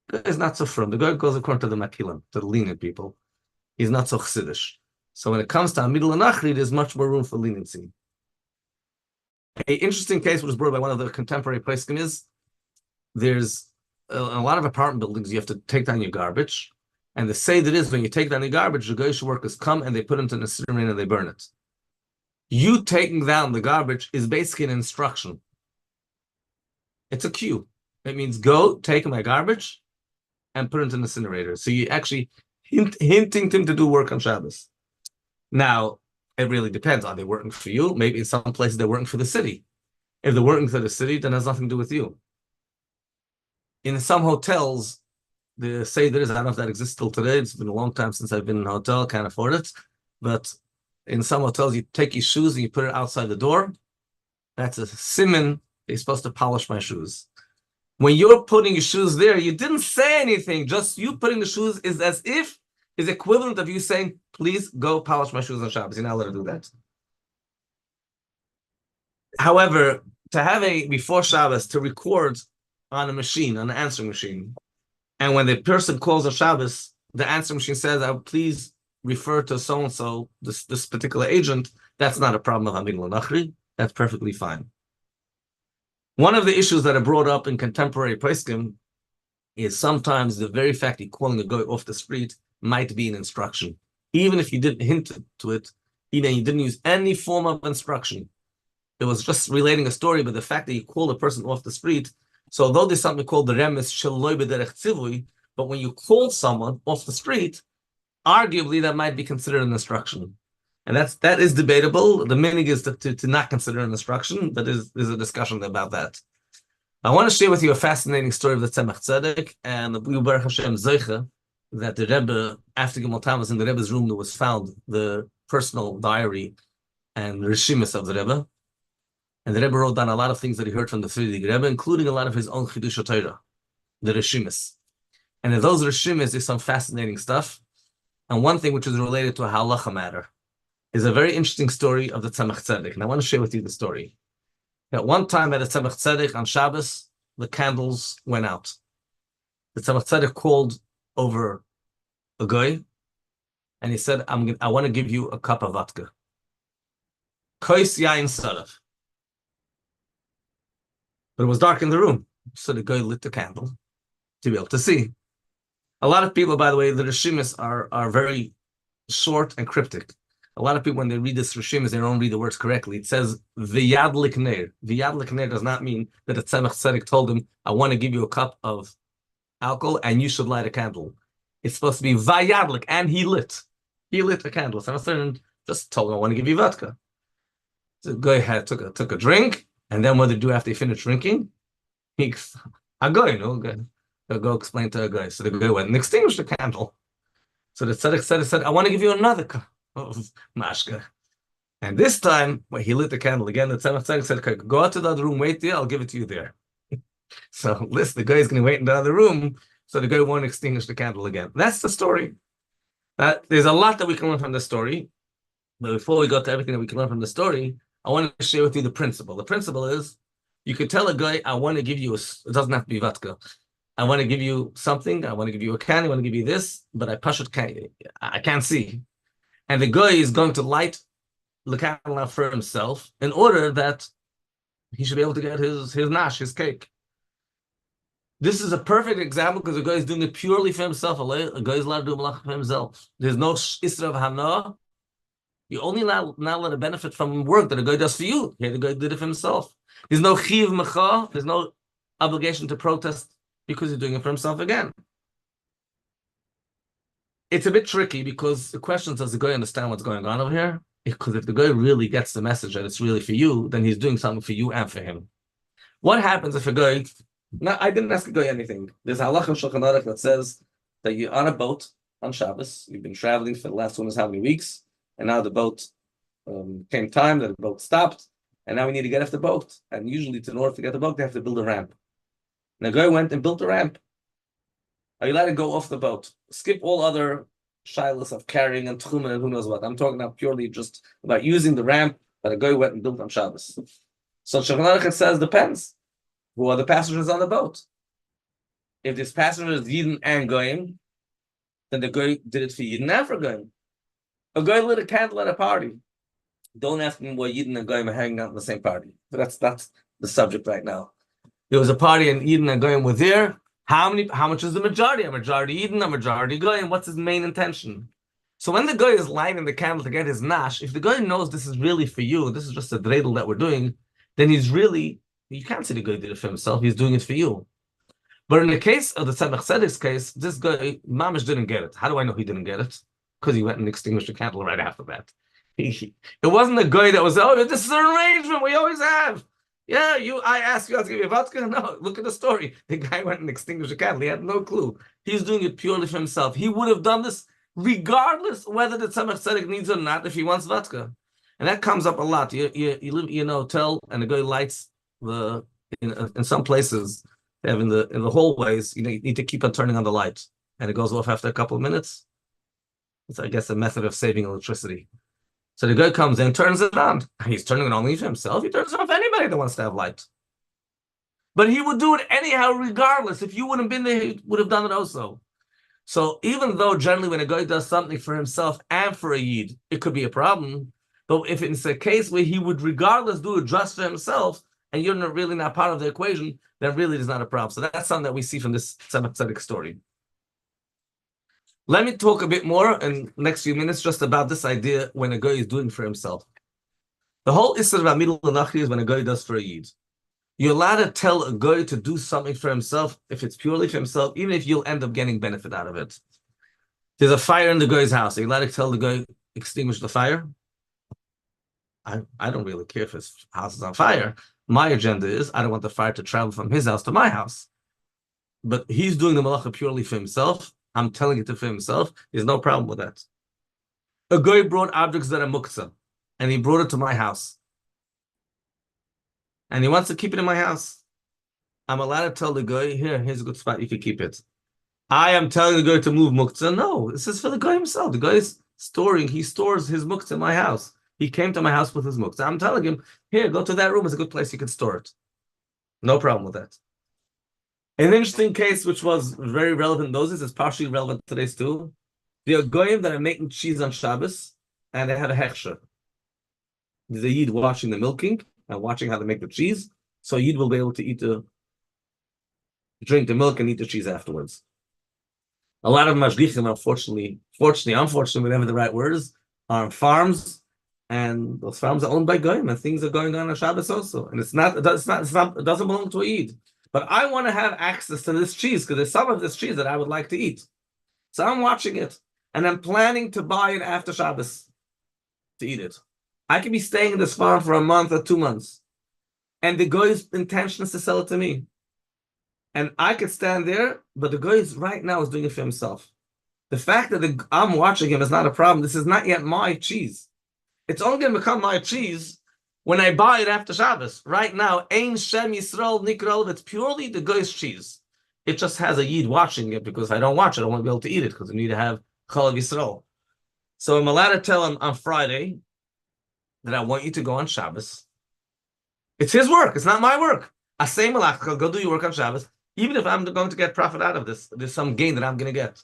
The guy is not so firm. The guy goes according to the makilim, to the lenient people. He's not so chassidish. So when it comes to Amira Lenochri, there's much more room for leniency. An interesting case which was brought by one of the contemporary poskim is there's a lot of apartment buildings. You have to take down your garbage, and the say that is when you take down your garbage, the Goyish workers come and they put it into the incinerator and they burn it. You taking down the garbage is basically an instruction. It's a cue. It means go take my garbage and put it into the incinerator. So you actually hinting him to do work on Shabbos. Now, it really depends. Are they working for you? Maybe in some places they're working for the city. If they're working for the city, then it has nothing to do with you. In some hotels, the say there is, I don't know if that exists still today. It's been a long time since I've been in a hotel, can't afford it. But in some hotels, you take your shoes and you put it outside the door. That's a siman. They're supposed to polish my shoes. When you're putting your shoes there, you didn't say anything. Just you putting the shoes is equivalent of you saying, please go polish my shoes on Shabbos. You're not allowed to do that. However, to have before Shabbos, to record on a machine, on an answering machine, and when the person calls on Shabbos, the answering machine says, please refer to so-and-so, this particular agent, that's not a problem of Amira Lenochri. That's perfectly fine. One of the issues that are brought up in contemporary poskim is sometimes the very fact you're calling a guy off the street might be an instruction. Even if you didn't hint to it, you didn't use any form of instruction. It was just relating a story, but the fact that you call a person off the street, so although there's something called the remes sheloi b'derech tzivui, but when you call someone off the street, arguably that might be considered an instruction. And that is debatable. The meaning is to not consider an instruction, but there's a discussion about that. I want to share with you a fascinating story of the Tzemach Tzedek, and we Baruch Hashem Zeicha that the Rebbe, after Gimel Tammuz, in the Rebbe's room, there was found the personal diary and Rishimis of the Rebbe. And the Rebbe wrote down a lot of things that he heard from the Faigy Rebbe, including a lot of his own Chidush Torah, the Rishimis. And in those Rishimis is some fascinating stuff. And one thing which is related to a halacha matter is a very interesting story of the Tzemach Tzedek. And I want to share with you the story. At one time at the Tzemach Tzedek on Shabbos, the candles went out. The Tzemach Tzedek called over a guy, and he said, I want to give you a cup of vodka. Kois yain sarav. But it was dark in the room, so the guy lit the candle to be able to see. A lot of people, by the way, the Rishimis are very short and cryptic. A lot of people, when they read this Rishimis, they don't read the words correctly. It says, V'yad likner. V'yad likner does not mean that the Tzemach Tzedek told him, I want to give you a cup of alcohol and you should light a candle. It's supposed to be Vayadlik, and he lit. He lit a candle. So Tzemach just told him, I want to give you vodka. So the guy took a drink, and then what did he do after he finished drinking? Go explain to a guy. So the guy went and extinguished the candle. So the tzedek said, I want to give you another cup of mashka. And this time, when he lit the candle again, the tzedek said, okay, go out to the other room, wait there, I'll give it to you there. So listen, the guy's going to wait in the other room, so the guy won't extinguish the candle again. That's the story. There's a lot that we can learn from the story. But before we go to everything that we can learn from the story, I want to share with you the principle. The principle is, you could tell a guy, I want to give you, it doesn't have to be vodka. I want to give you something. I want to give you a candy. I want to give you this, but I can't see. And the guy is going to light the candle out for himself in order that he should be able to get his nash, his cake. This is a perfect example because the guy is doing it purely for himself. A guy is allowed to do malach for himself. There's no isra of hana. You only not allowed to benefit from work that a guy does for you. Here, the guy did it for himself. There's no chiv mecha. There's no obligation to protest because he's doing it for himself again. It's a bit tricky because the question is, does the guy understand what's going on over here? Because if the guy really gets the message that it's really for you, then he's doing something for you and for him. What happens if a guy... Now, I didn't ask a guy anything. There's a halach in Shulchan Aruch that says that you're on a boat on Shabbos. You've been traveling for the last one is how many weeks, and now the boat came time that the boat stopped, and now we need to get off the boat. And usually, in order to get the boat, they have to build a ramp. And the guy went and built a ramp. Are you allowed to go off the boat? Skip all other shilas of carrying and tchumen and who knows what. I'm talking now purely just about using the ramp that a guy went and built on Shabbos. So Shulchan Aruch says depends. Who are the passengers on the boat? If this passenger is Yidden and Goyim, then the guy did it for Yidden and for Goyim. A guy lit a candle at a party. Don't ask me why Yidden and Goyim are hanging out in the same party. But that's the subject right now. There was a party and Yidden and Goyim were there. How much is the majority? A majority Yidden, a majority Goyim. What's his main intention? So when the guy is lighting the candle to get his nash, if the guy knows this is really for you, this is just a dreidel that we're doing, then he's really... You can't say the guy did it for himself. He's doing it for you. But in the case of the Tzemach Tzedek's case, this guy, Mamish didn't get it. How do I know he didn't get it? Because he went and extinguished the candle right after that. It wasn't a guy that was, oh, this is an arrangement we always have. Yeah, I asked you, I'll give you vodka. No, look at the story. The guy went and extinguished the candle. He had no clue. He's doing it purely for himself. He would have done this regardless whether the Tzemach Tzedek needs it or not if he wants vodka. And that comes up a lot. You live in a hotel and the guy lights in some places they have in the hallways, you need to keep on turning on the light, and it goes off after a couple of minutes. It's, I guess, a method of saving electricity. So the guy comes in, turns it on. He's turning it only for himself. He turns it on for anybody that wants to have light. But he would do it anyhow, regardless. If you wouldn't have been there, he would have done it also. So even though generally when a guy does something for himself and for a yid, it could be a problem. But if it's a case where he would regardless do it just for himself, and you're really not part of the equation, then really there's not a problem. So that's something that we see from this Tzemach Tzedek story. Let me talk a bit more in the next few minutes just about this idea when a guy is doing for himself. The whole Isser of Amira Lenochri is when a guy does for a yid. You're allowed to tell a guy to do something for himself if it's purely for himself, even if you'll end up getting benefit out of it. There's a fire in the guy's house. Are you allowed to tell the guy, extinguish the fire? I don't really care if his house is on fire. My agenda is I don't want the fire to travel from his house to my house. But he's doing the malacha purely for himself. I'm telling it for himself. There's no problem with that. A guy brought objects that are muktzah, and he brought it to my house. And he wants to keep it in my house. I'm allowed to tell the guy, here's a good spot, you can keep it. I am telling the guy to move muktzah. No, this is for the guy himself. The guy is he stores his muktzah in my house. He came to my house with his muktzah. I'm telling him, here, go to that room. It's a good place you can store it. No problem with that. An interesting case, which was very relevant in those days, is partially relevant today too. There are goyim that are making cheese on Shabbos, and they have a hechsher. There's a yid watching the milking and watching how to make the cheese, so yid will be able to drink the milk and eat the cheese afterwards. A lot of mashgichim, unfortunately, whatever the right word is, are on farms, and those farms are owned by goyim, and things are going on Shabbos also, and it doesn't belong to a yid. But I want to have access to this cheese because there's some of this cheese that I would like to eat. So I'm watching it, and I'm planning to buy it after Shabbos to eat it. I could be staying in this farm for a month or 2 months, and the guy's intention is to sell it to me. And I could stand there, but the guy right now is doing it for himself. The fact that I'm watching him is not a problem. This is not yet my cheese. It's only going to become my cheese when I buy it after Shabbos. Right now, Ein Shem Yisrael Nikrol, it's purely the guy's cheese. It just has a yid watching it because I don't watch it. I won't be able to eat it because I need to have Chalav Yisrael. So I'm allowed to tell him on Friday that I want you to go on Shabbos. It's his work. It's not my work. I say Malach, go do your work on Shabbos. Even if I'm going to get profit out of this, there's some gain that I'm going to get.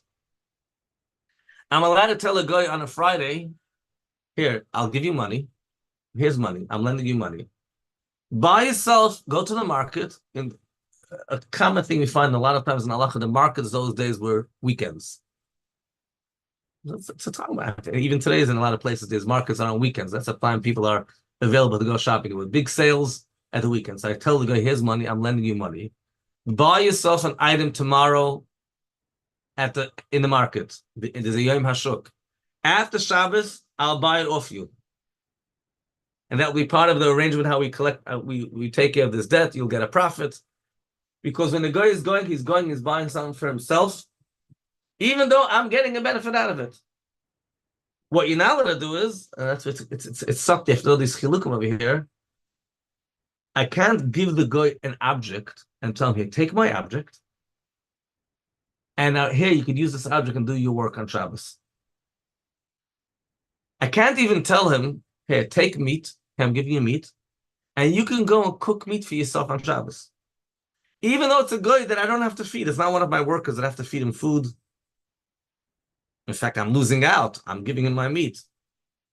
I'm allowed to tell a guy on a Friday, here, I'll give you money. Here's money. I'm lending you money. Buy yourself, go to the market. And a common thing we find a lot of times in Halacha, the markets those days were weekends. It's a time about it. Even today, in a lot of places, there's markets on weekends. That's the time people are available to go shopping with big sales at the weekend. So I tell the guy, here's money. I'm lending you money. Buy yourself an item tomorrow in the market. There's a Yom Hashuk. After Shabbos, I'll buy it off you. And that will be part of the arrangement how we collect, we take care of this debt. You'll get a profit. Because when the guy is going, he's buying something for himself, even though I'm getting a benefit out of it. What you're not allowed to do is, and that's what it's sucked after all these chilukim over here. I can't give the guy an object and tell him, here, take my object. And now here, you could use this object and do your work on Shabbos. I can't even tell him, here, take meat. I'm giving you meat. And you can go and cook meat for yourself on Shabbos. Even though it's a guy that I don't have to feed. It's not one of my workers that I have to feed him food. In fact, I'm losing out. I'm giving him my meat.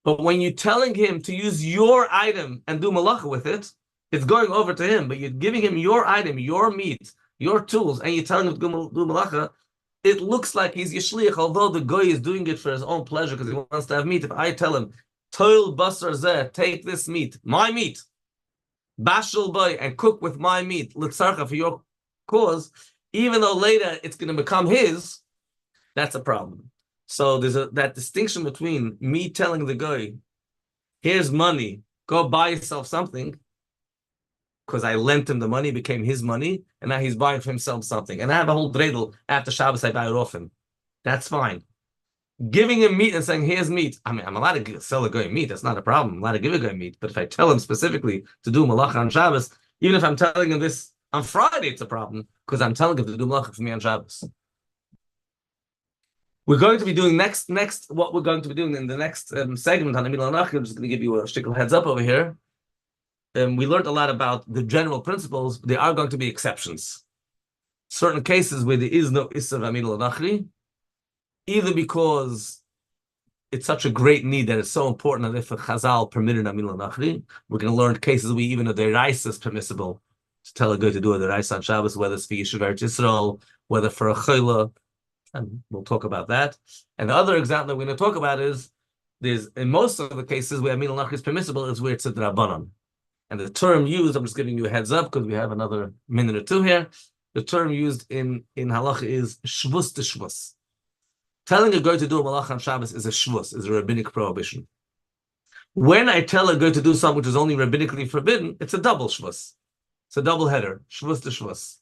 But when you're telling him to use your item and do malacha with it, it's going over to him. But you're giving him your item, your meat, your tools, and you're telling him to do malacha, it looks like he's yishliach, although the guy is doing it for his own pleasure because he wants to have meat. If I tell him, toil basar zeh, take this meat, my meat, bashal boy, and cook with my meat, litzarcha, for your cause, even though later it's going to become his, that's a problem. So there's that distinction between me telling the guy, here's money, go buy yourself something, because I lent him the money, it became his money, and now he's buying for himself something. And I have a whole dreidel after Shabbos, I buy it off him. That's fine. Giving him meat and saying, here's meat. I mean, I'm allowed to sell a guy meat. That's not a problem. I'm allowed to give a guy meat. But if I tell him specifically to do malacha on Shabbos, even if I'm telling him this on Friday, it's a problem, because I'm telling him to do malacha for me on Shabbos. We're going to be doing next, what we're going to be doing in the next segment on Amira Lenochri. I'm just going to give you a shtickle heads up over here. We learned a lot about the general principles. There are going to be exceptions. Certain cases where there is no Isser Amira Lenochri, either because it's such a great need that it's so important that if a Chazal permitted Amira Lenochri, we're going to learn cases where even a deraisa is permissible to tell a guy to do a deraisa on Shabbos, whether it's for Yishuv Eretz Yisrael, whether for a chayla, and we'll talk about that. And the other example that we're going to talk about is, there's in most of the cases where Amira Lenochri is permissible is where it's a drabanan. And the term used, I'm just giving you a heads up because we have another minute or two here. The term used in halacha is shvus to shvus. Telling a guy to do a malacha on Shabbos is a shvus, is a rabbinic prohibition. When I tell a guy to do something which is only rabbinically forbidden, it's a double shvus. It's a double header, shvus to shvus.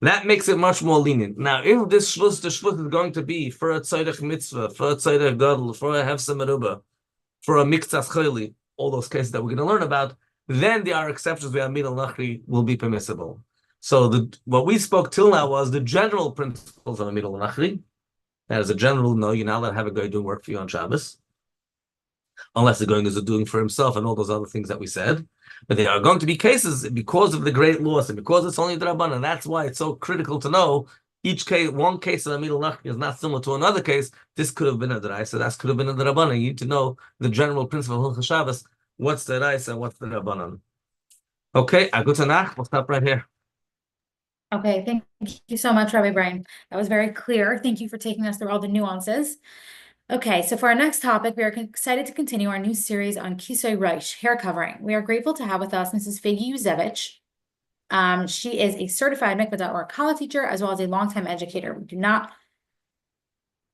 That makes it much more lenient. Now, if the shvus is going to be for a tzedek mitzvah, for a tzedek gadol, for a hefsa meruba, for a miktzas chayli, all those cases that we're going to learn about, then there are exceptions where Amira Lenochri will be permissible. So what we spoke till now was the general principles of Amira Lenochri. As a general, no, you're not allowed to have a guy doing work for you on Shabbos, unless the going is doing for himself and all those other things that we said. But there are going to be cases because of the great loss and because it's only the Rabban, and that's why it's so critical to know each case. One case of Amira Lenochri is not similar to another case. This could have been a Deraisa, that could have been a Rabban. You need to know the general principle of Hilchos Shabbos. What's the Deraisa and what's the Rabbanan? Okay, Agutanach, we'll stop right here. Okay, thank you so much, Rabbi Braun. That was very clear. Thank you for taking us through all the nuances. Okay, so for our next topic, we are excited to continue our new series on Kisui Rosh, hair covering. We are grateful to have with us Mrs. Faigy Yusewitz. She is a certified mikvah.org college teacher as well as a longtime educator.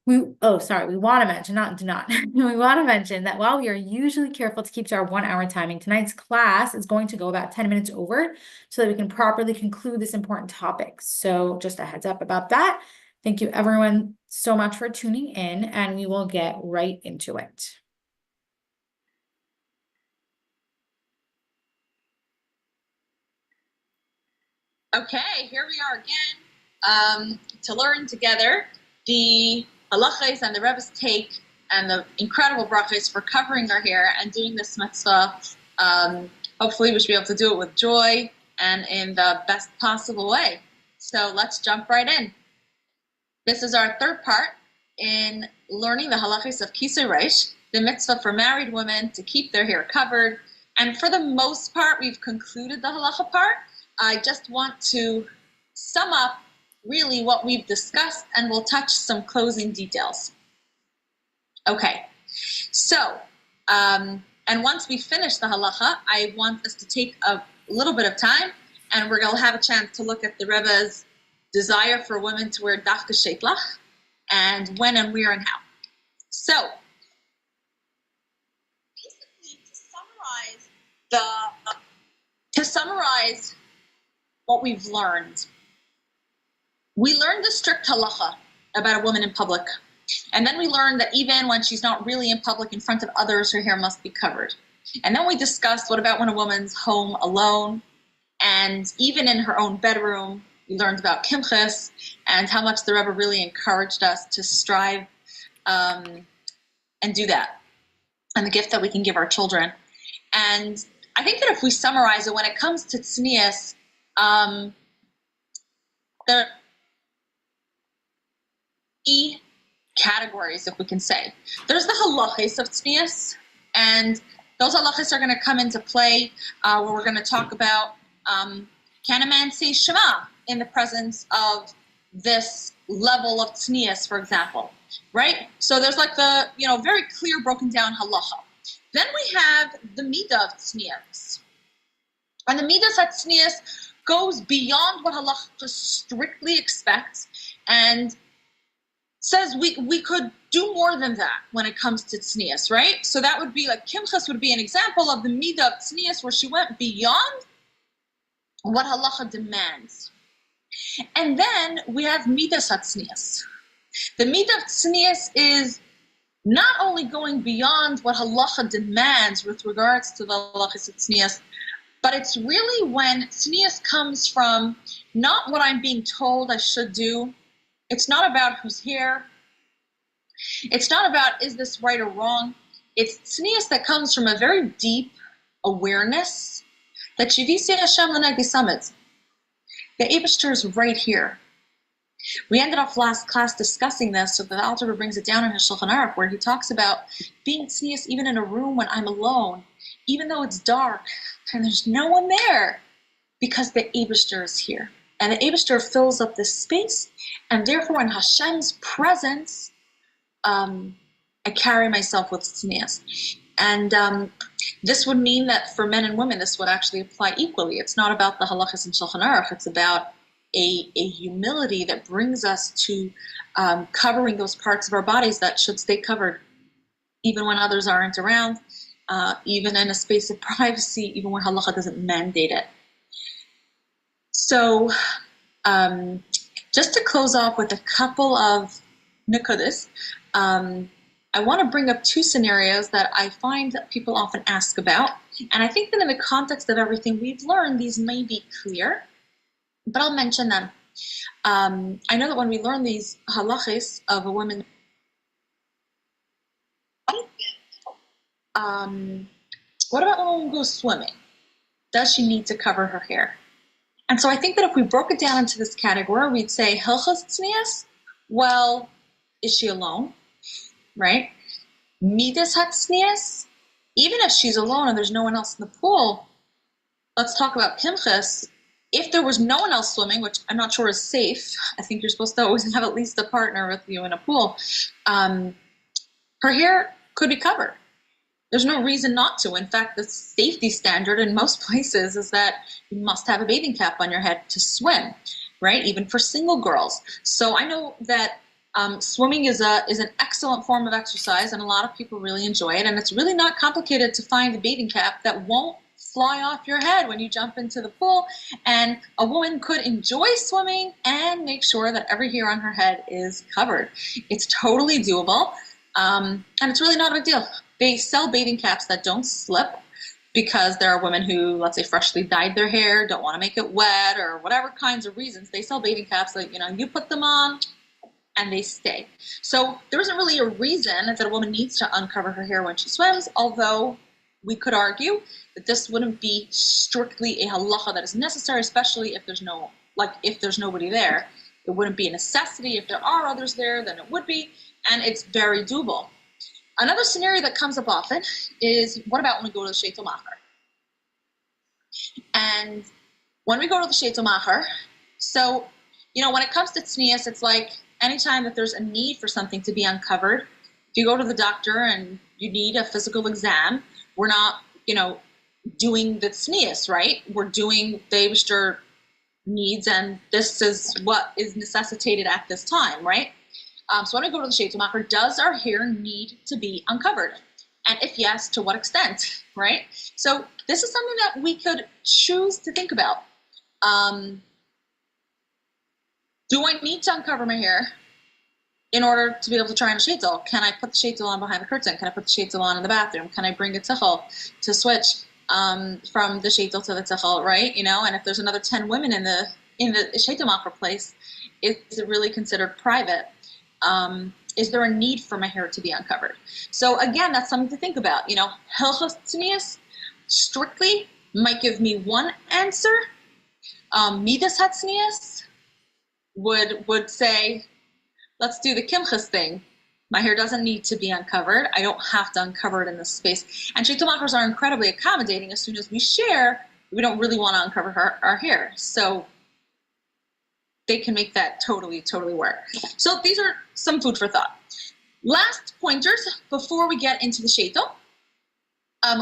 We want to mention, we want to mention that while we are usually careful to keep to our 1 hour timing, tonight's class is going to go about 10 minutes over so that we can properly conclude this important topic. So just a heads up about that. Thank you everyone so much for tuning in, and we will get right into it. Okay, here we are again to learn together the Halachos and the Rebbe's take and the incredible brachos for covering our hair and doing this mitzvah. Hopefully we should be able to do it with joy and in the best possible way. So let's jump right in. This is our third part in learning the Halachos of Kisui Rosh, the mitzvah for married women to keep their hair covered. And for the most part, we've concluded the halacha part. I just want to sum up really what we've discussed, and we'll touch some closing details. Okay, so, and once we finish the halacha, I want us to take a little bit of time, and we're going to have a chance to look at the Rebbe's desire for women to wear dafka sheitlach, and when and where and how. So, basically, to summarize what we've learned. We learned the strict halacha about a woman in public. And then we learned that even when she's not really in public in front of others, her hair must be covered. And then we discussed what about when a woman's home alone, and even in her own bedroom. We learned about simchas and how much the Rebbe really encouraged us to strive and do that, and the gift that we can give our children. And I think that if we summarize it, when it comes to tznius, there are three categories, if we can say. There's the halachos of tznius, and those halachos are going to come into play where we're going to talk about can a man say Shema in the presence of this level of tznius, for example, right? So there's like the, very clear broken down halacha. Then we have the midah of tznius. And the midah of tznius goes beyond what halacha strictly expects and says we could do more than that when it comes to tznius, right? So that would be like simchas would be an example of the midah of tznius where she went beyond what halacha demands. And then we have midas tznius. The midah of tznius is not only going beyond what halacha demands with regards to the halachos of tznius, but it's really when tznius comes from not what I'm being told I should do. It's not about who's here. It's not about is this right or wrong. It's tznius that comes from a very deep awareness that Shivisi Hashem L'negdi Summit. The Eibishter is right here. We ended off last class discussing this, so the Alter Rebbe brings it down in his Shulchan Aruch, where he talks about being tznius even in a room when I'm alone, even though it's dark and there's no one there, because the Eibishter is here. And the Eibishter fills up this space, and therefore in Hashem's presence, I carry myself with tznius. And this would mean that for men and women, this would actually apply equally. It's not about the halachas and Shulchan Aruch. It's about a humility that brings us to covering those parts of our bodies that should stay covered, even when others aren't around, even in a space of privacy, even when halacha doesn't mandate it. So Just to close off with a couple of nikudas, I want to bring up two scenarios that I find that people often ask about. And I think that in the context of everything we've learned, these may be clear, but I'll mention them. I know that when we learn these halachos of a woman, what about when a woman goes swimming? Does she need to cover her hair? And so I think that if we broke it down into this category, we'd say Halachos tznius. Well, is she alone? Right? Midas hatznius. Even if she's alone and there's no one else in the pool, let's talk about simchas. If there was no one else swimming, which I'm not sure is safe, I think you're supposed to always have at least a partner with you in a pool, her hair could be covered. There's no reason not to. In fact, the safety standard in most places is that you must have a bathing cap on your head to swim, right? Even for single girls. So I know that swimming is an excellent form of exercise, and a lot of people really enjoy it. And it's really not complicated to find a bathing cap that won't fly off your head when you jump into the pool. And a woman could enjoy swimming and make sure that every hair on her head is covered. It's totally doable, and it's really not a big deal. They sell bathing caps that don't slip because there are women who, let's say, freshly dyed their hair, don't want to make it wet, or whatever kinds of reasons. They sell bathing caps that, you put them on and they stay. So there isn't really a reason that a woman needs to uncover her hair when she swims, although we could argue that this wouldn't be strictly a halacha that is necessary, especially if there's nobody there. It wouldn't be a necessity. If there are others there, then it would be, and it's very doable. Another scenario that comes up often is, what about when we go to the sheitel macher? And when we go to the sheitel macher, so, when it comes to tznius, it's like anytime that there's a need for something to be uncovered, if you go to the doctor and you need a physical exam, we're not, doing the tznius, right? We're doing the Eibishter needs, and this is what is necessitated at this time, right? So when we go to the sheitel macher, does our hair need to be uncovered? And if yes, to what extent, right? So this is something that we could choose to think about. Do I need to uncover my hair in order to be able to try on a sheitel? Can I put the sheitel on behind the curtain? Can I put the sheitel on in the bathroom? Can I bring a tichel to switch from the sheitel to the tichel, right? And if there's another 10 women in the sheitel macher place, is it really considered private? Is there a need for my hair to be uncovered? So again, that's something to think about. Halachos tznius strictly might give me one answer. Midas hatznius would say, let's do the kimchas thing. My hair doesn't need to be uncovered. I don't have to uncover it in this space. And sheitel machers are incredibly accommodating. As soon as we share, we don't really want to uncover our hair. So they can make that totally work. So these are some food for thought. Last pointers before we get into the sheitel.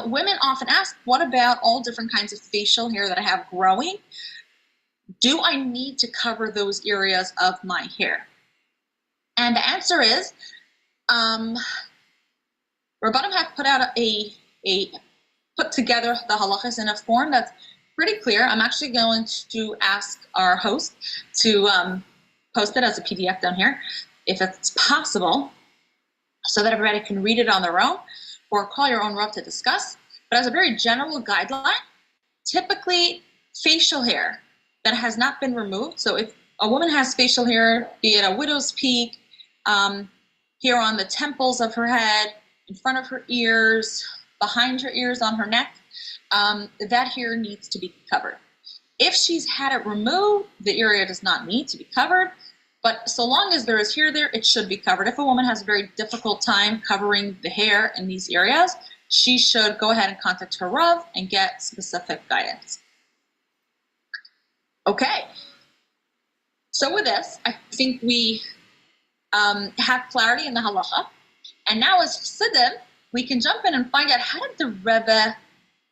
Women often ask, what about all different kinds of facial hair that I have growing? Do I need to cover those areas of my hair? And the answer is, Rabbi N have put together the halachos in a form that's pretty clear. I'm actually going to ask our host to post it as a PDF down here, if it's possible, so that everybody can read it on their own, or call your own Rav to discuss. But as a very general guideline, typically facial hair that has not been removed, so if a woman has facial hair, be it a widow's peak, here on the temples of her head, in front of her ears, behind her ears, on her neck, that hair needs to be covered. If she's had it removed, the area does not need to be covered, but so long as there is hair there, it should be covered. If a woman has a very difficult time covering the hair in these areas, she should go ahead and contact her Rav and get specific guidance. Okay, so with this, I think we have clarity in the halacha, and now as chassidim, we can jump in and find out, how did the Rebbe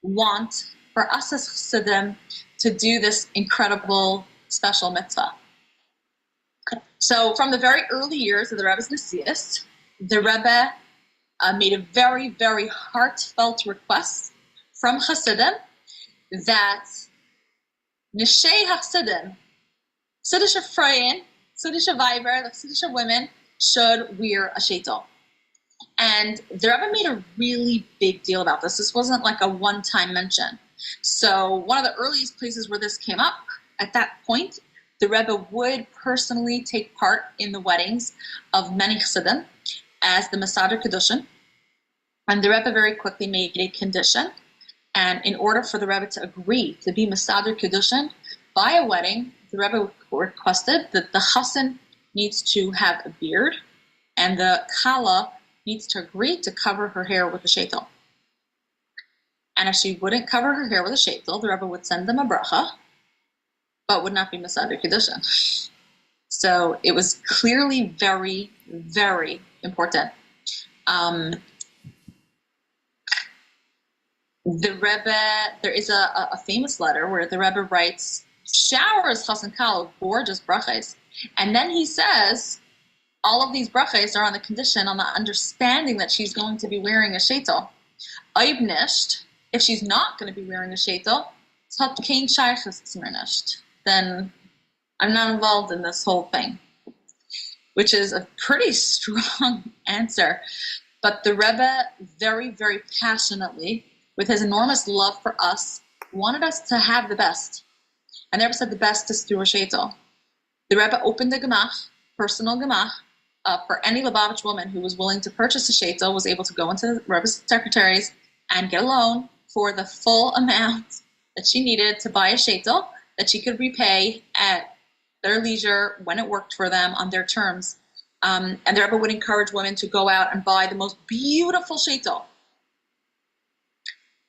want for us as chassidim to do this incredible special mitzvah? So from the very early years of the Rebbe's Nesius, the Rebbe made a very, very heartfelt request from chassidim that Neshei HaChassidim, Suddische Freien, Suddische Weiber, the Suddische women should wear a sheitel. And the Rebbe made a really big deal about this. This wasn't like a one-time mention. So one of the earliest places where this came up, at that point, the Rebbe would personally take part in the weddings of many chassidim as the Masader Kedushin. And the Rebbe very quickly made a condition. And in order for the Rebbe to agree to be Masader Kedushin by a wedding, the Rebbe requested that the chassan needs to have a beard and the kala needs to agree to cover her hair with a sheitel. And if she wouldn't cover her hair with a sheitel, the Rebbe would send them a bracha, but would not be Masader Kedushin. So it was clearly very, very important. The Rebbe, there is a famous letter where the Rebbe writes, showers chassan kala gorgeous brachas, and then he says, all of these brachas are on the condition, on the understanding that she's going to be wearing a sheitel. Oibnisht, if she's not going to be wearing a sheitel, then I'm not involved in this whole thing, which is a pretty strong answer. But the Rebbe very, very passionately, with his enormous love for us, wanted us to have the best. And the Rebbe said the best is through a sheitel. The Rebbe opened a gemach, personal gemach, for any Lubavitch woman who was willing to purchase a sheitel, was able to go into the Rebbe's secretaries and get a loan for the full amount that she needed to buy a sheitel that she could repay at their leisure when it worked for them on their terms. And the Rebbe would encourage women to go out and buy the most beautiful sheitel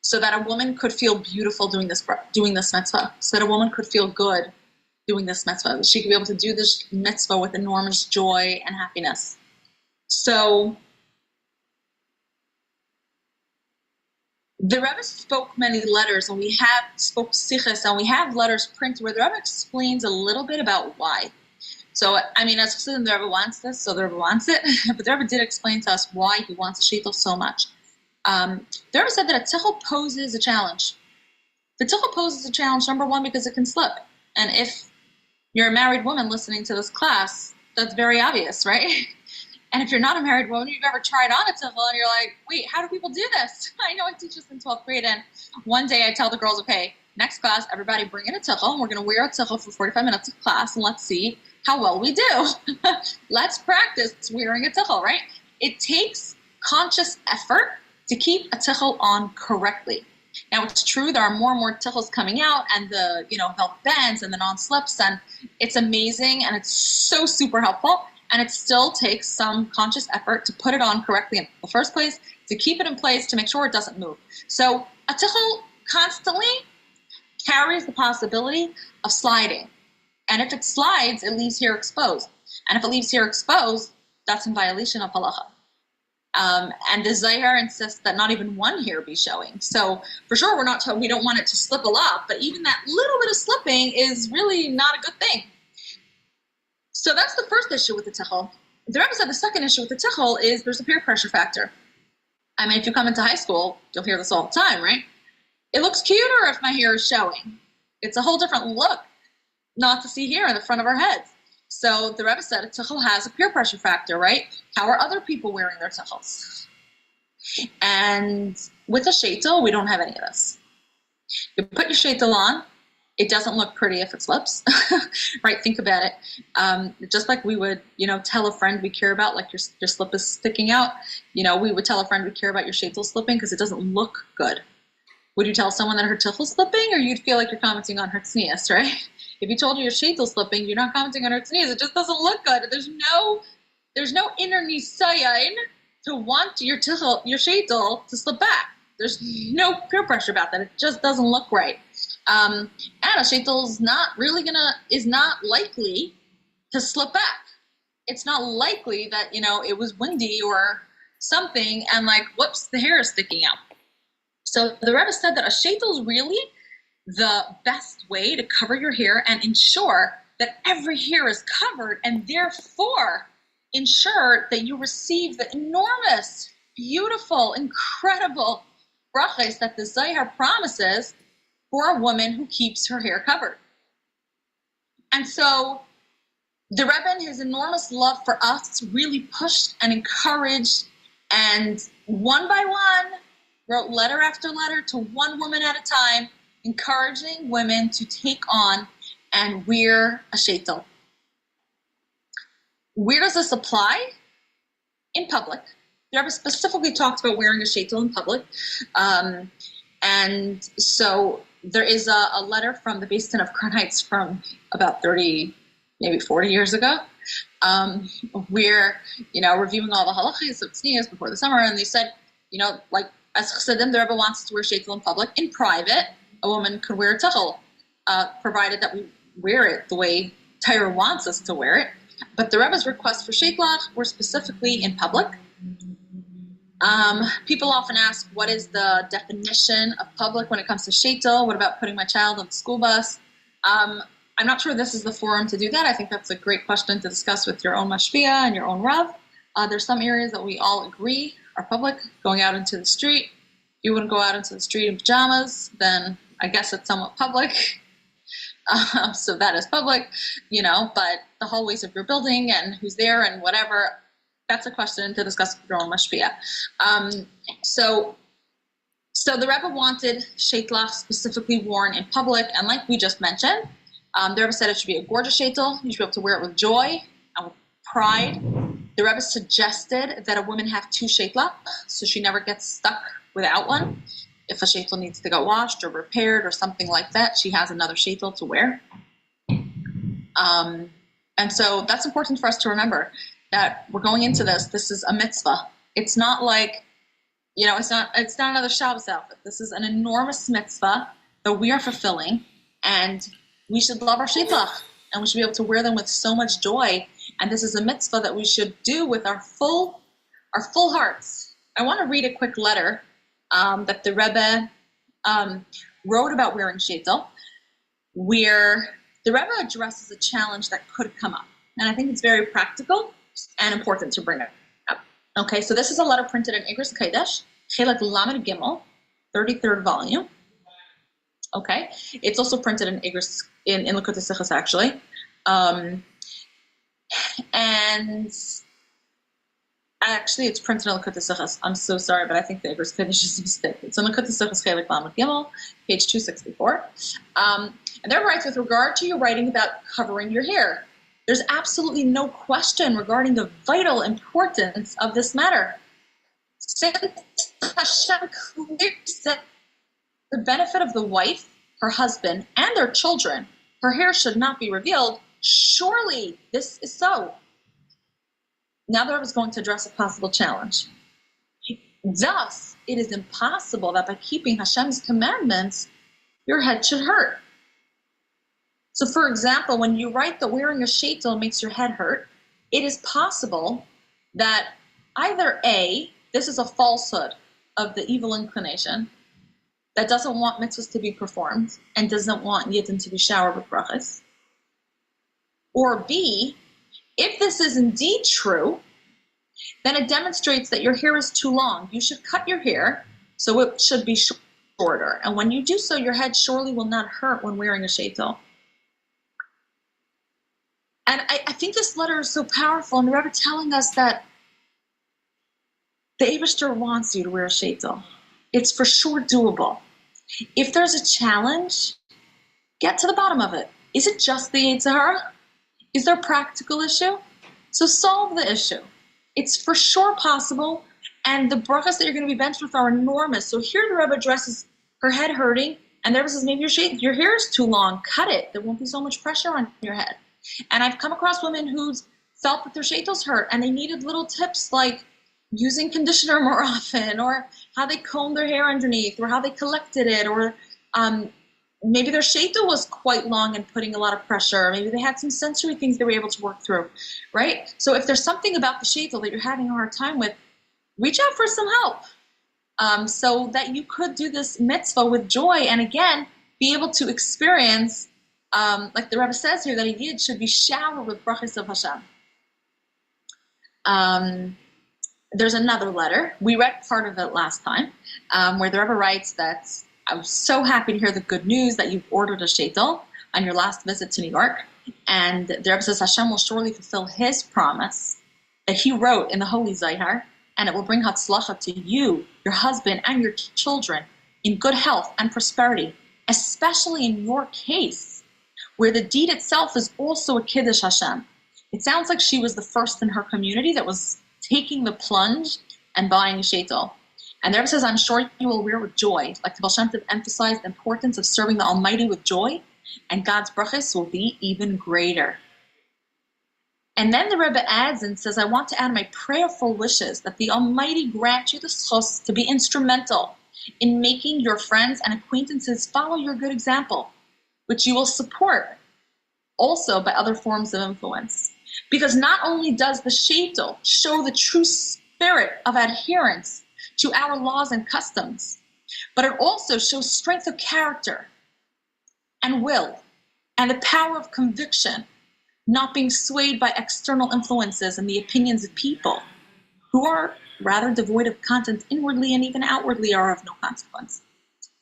so that a woman could feel beautiful doing this mitzvah, so that a woman could feel good doing this mitzvah. She could be able to do this mitzvah with enormous joy and happiness. So the Rebbe spoke many letters, and spoke sichas, and we have letters printed where the Rebbe explains a little bit about why. So, I mean, as Chassidim, the Rebbe wants this, so the Rebbe wants it, but the Rebbe did explain to us why he wants a sheitel so much. The Rebbe said that a tichel poses a challenge. The tichel poses a challenge, number one, because it can slip. And if you're a married woman listening to this class, that's very obvious, right? And if you're not a married woman, you've ever tried on a tichel and you're like, wait, how do people do this? I know I teach this in 12th grade, and one day I tell the girls, okay, next class, everybody bring in a tichel, and we're going to wear a tichel for 45 minutes of class, and let's see how well we do. Let's practice wearing a tichel, right? It takes conscious effort to keep a tichel on correctly. Now, it's true, there are more and more tichels coming out, and the, belt bends and the non-slips, and it's amazing, and it's so super helpful, and it still takes some conscious effort to put it on correctly in the first place, to keep it in place, to make sure it doesn't move. So a tichel constantly carries the possibility of sliding, and if it slides, it leaves here exposed, and if it leaves here exposed, that's in violation of halacha. And the Zohar insists that not even one hair be showing. So for sure, we don't want it to slip a lot, but even that little bit of slipping is really not a good thing. So that's the first issue with the tichel. The Rebbe said the second issue with the tichel is there's a peer pressure factor. I mean, if you come into high school, you'll hear this all the time, right? It looks cuter if my hair is showing. It's a whole different look not to see hair in the front of our heads. So the Rebbe said a tichel has a peer pressure factor, right? How are other people wearing their tichels? And with a sheitel, we don't have any of this. You put your sheitel on, it doesn't look pretty if it slips, right? Think about it. Just like we would, tell a friend we care about, like your slip is sticking out, we would tell a friend we care about your sheitel slipping because it doesn't look good. Would you tell someone that her tichel's slipping, or you'd feel like you're commenting on her tznius, right? If you told her your sheitel slipping, you're not commenting on her tznius. It just doesn't look good. There's no inner nisayon to want your sheitel to slip back. There's no peer pressure about that. It just doesn't look right. And a sheitel is not likely to slip back. It's not likely that, it was windy or something and whoops, the hair is sticking out. So the Rebbe said that a sheitel is really the best way to cover your hair and ensure that every hair is covered, and therefore ensure that you receive the enormous, beautiful, incredible brachos that the Zohar promises for a woman who keeps her hair covered. And so the Rebbe, in his enormous love for us, really pushed and encouraged, and one by one wrote letter after letter to one woman at a time, encouraging women to take on and wear a sheitel. Where does this apply? In public. The Rebbe specifically talked about wearing a sheitel in public. And so there is a letter from the Beis Din of Crown Heights from about 30, maybe 40 years ago, where, reviewing all the halachos of tznius before the summer, and they said, like, as chassidim, the Rebbe wants us to wear sheitel in public. In private, a woman could wear a tuchel, provided that we wear it the way Torah wants us to wear it. But the Rebbe's requests for sheitlach were specifically in public. People often ask, what is the definition of public when it comes to sheitel? What about putting my child on the school bus? I'm not sure this is the forum to do that. I think that's a great question to discuss with your own mashpia and your own rav. There's some areas that we all agree are public, going out into the street. If you wouldn't go out into the street in pajamas, then I guess it's somewhat public. So that is public, but the hallways of your building and who's there and whatever, that's a question to discuss with your own mashpia. So the Rebbe wanted sheitlach specifically worn in public, and like we just mentioned, the Rebbe said it should be a gorgeous sheitel. You should be able to wear it with joy and with pride. The Rebbe suggested that a woman have two sheitlach, so she never gets stuck without one. If a sheitel needs to get washed or repaired or something like that, she has another sheitel to wear. And so that's important for us to remember, that we're going into this. This is a mitzvah. It's not like, it's not another Shabbos outfit. This is an enormous mitzvah that we are fulfilling, and we should love our sheitlach, and we should be able to wear them with so much joy. And this is a mitzvah that we should do with our full hearts. I want to read a quick letter that the Rebbe wrote about wearing sheitel, where the Rebbe addresses a challenge that could come up. And I think it's very practical and important to bring it up. Okay, so this is a letter printed in Igros Kodesh, Chelek Lamed Gimel, 33rd volume. Okay, it's also printed in Igros, in Likutei Sichos, actually. And actually, it's printed in Likutei Sichos. I'm so sorry, but I think the Igros Kodesh is a mistake. It's in Likutei Sichos Chelek Lamed Gimel, page 264. And there writes, with regard to your writing about covering your hair, there's absolutely no question regarding the vital importance of this matter. Since Hashem clearly said the benefit of the wife, her husband, and their children, her hair should not be revealed, surely this is so. Now the Rebbe is going to address a possible challenge. Thus, it is impossible that by keeping Hashem's commandments, your head should hurt. So, for example, when you write that wearing a sheitel makes your head hurt, it is possible that either A, this is a falsehood of the evil inclination that doesn't want mitzvahs to be performed and doesn't want yidden to be showered with brachas, or B, if this is indeed true, then it demonstrates that your hair is too long. You should cut your hair so it should be shorter. And when you do so, your head surely will not hurt when wearing a sheitel. And I think this letter is so powerful, and the Rebbe telling us that the Eibishter wants you to wear a sheitel. It's for sure doable. If there's a challenge, get to the bottom of it. Is it just the Yetzer Hara? Is there a practical issue? So solve the issue. It's for sure possible, and the brachas that you're going to be benched with are enormous. So here the Rebbe addresses her head hurting, and the Rebbe says, maybe your hair is too long. Cut it. There won't be so much pressure on your head. And I've come across women who's felt that their sheitels hurt, and they needed little tips like using conditioner more often, or how they combed their hair underneath, or how they collected it, or maybe their sheitel was quite long and putting a lot of pressure. Maybe they had some sensory things they were able to work through, right? So if there's something about the sheitel that you're having a hard time with, reach out for some help so that you could do this mitzvah with joy, and again, be able to experience, like the Rebbe says here, that a yid should be showered with brachas of Hashem. There's another letter. We read part of it last time, where the Rebbe writes that I was so happy to hear the good news that you've ordered a sheitel on your last visit to New York. And the Rebbe says Hashem will surely fulfill his promise that he wrote in the Holy Zohar, and it will bring Hatzlacha to you, your husband, and your children in good health and prosperity, especially in your case, where the deed itself is also a Kiddush Hashem. It sounds like she was the first in her community that was taking the plunge and buying a sheitel. And the Rebbe says, I'm sure you will wear with joy. Like the Baal Shem Tov emphasized the importance of serving the Almighty with joy, and God's brachos will be even greater. And then the Rebbe adds and says, I want to add my prayerful wishes that the Almighty grant you the schos to be instrumental in making your friends and acquaintances follow your good example, which you will support also by other forms of influence. Because not only does the sheitel show the true spirit of adherence to our laws and customs, but it also shows strength of character and will and the power of conviction, not being swayed by external influences and the opinions of people who are rather devoid of content inwardly and even outwardly are of no consequence.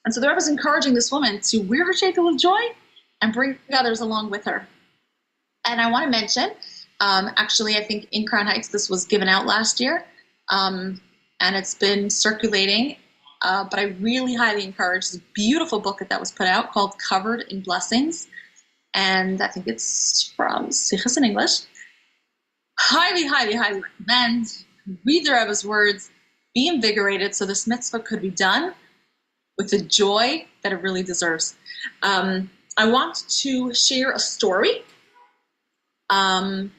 And so the Rebbe is encouraging this woman to wear her sheitel with joy and bring others along with her. And I want to mention, actually, I think in Crown Heights this was given out last year, and it's been circulating, but I really highly encourage this beautiful book that was put out called Covered in Blessings. And I think it's from Simchas in English. Highly, highly, highly recommend. Read the Rebbe's words, be invigorated so this mitzvah could be done with the joy that it really deserves. I want to share a story, and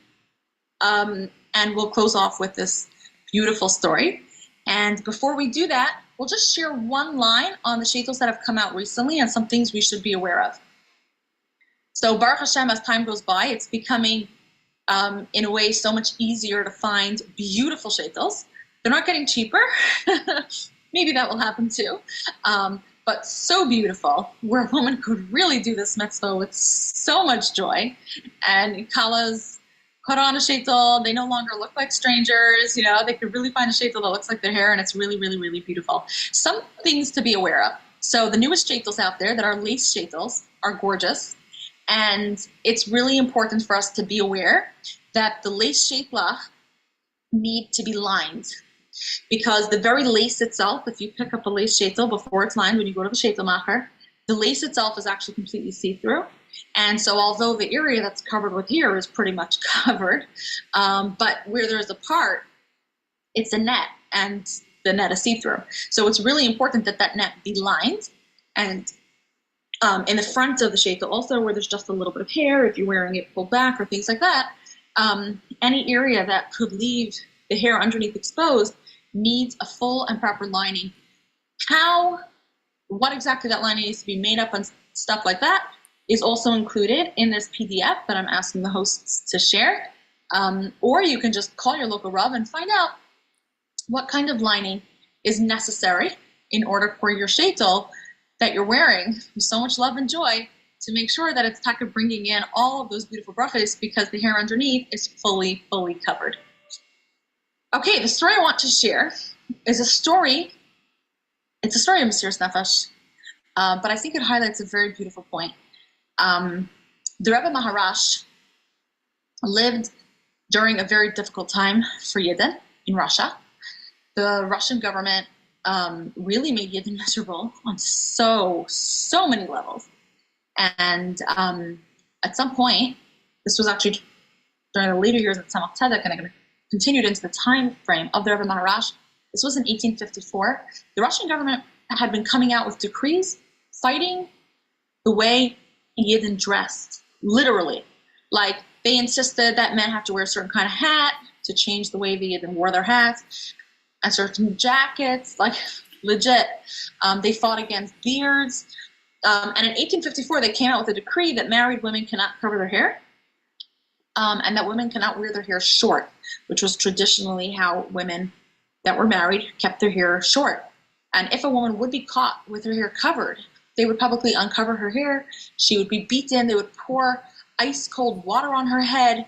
we'll close off with this beautiful story. And before we do that, we'll just share one line on the sheitels that have come out recently and some things we should be aware of. So Baruch Hashem, as time goes by, it's becoming, in a way, so much easier to find beautiful sheitels. They're not getting cheaper. Maybe that will happen too. But so beautiful, where a woman could really do this mitzvah with so much joy. And Kalas put on a sheitel. They no longer look like strangers. You know, they could really find a sheitel that looks like their hair, and it's really, really, really beautiful. Some things to be aware of. So the newest sheitels out there that are lace sheitels are gorgeous. And it's really important for us to be aware that the lace sheitlach need to be lined. Because the very lace itself, if you pick up a lace sheitel before it's lined, when you go to the sheitel macher, the lace itself is actually completely see-through. And so although the area that's covered with hair is pretty much covered, but where there's a part, it's a net, and the net is see-through. So it's really important that that net be lined. And in the front of the sheitel also, where there's just a little bit of hair, if you're wearing it pulled back or things like that, any area that could leave the hair underneath exposed needs a full and proper lining. What exactly that lining needs to be made up and stuff like that is also included in this PDF that I'm asking the hosts to share. Or you can just call your local Rav and find out what kind of lining is necessary in order for your sheitel that you're wearing with so much love and joy to make sure that it's taka bringing in all of those beautiful brachos, because the hair underneath is fully, fully covered. Okay, the story I want to share is a story. It's a story of Mesiras Nefesh, but I think it highlights a very beautiful point. The Rebbe Maharash lived during a very difficult time for Yidden in Russia. The Russian government really made Yidden miserable on so many levels. And at some point, this was actually during the later years of Tzemach Tzedek, and it continued into the time frame of the Rebbe Maharash. This was in 1854. The Russian government had been coming out with decrees fighting the way Yidden dressed, literally. Like, they insisted that men have to wear a certain kind of hat to change the way the Yidden wore their hats, and certain jackets, like legit. They fought against beards. And in 1854, they came out with a decree that married women cannot cover their hair, and that women cannot wear their hair short, which was traditionally how women that were married kept their hair short. And if a woman would be caught with her hair covered, they would publicly uncover her hair. She would be beaten. They would pour ice cold water on her head.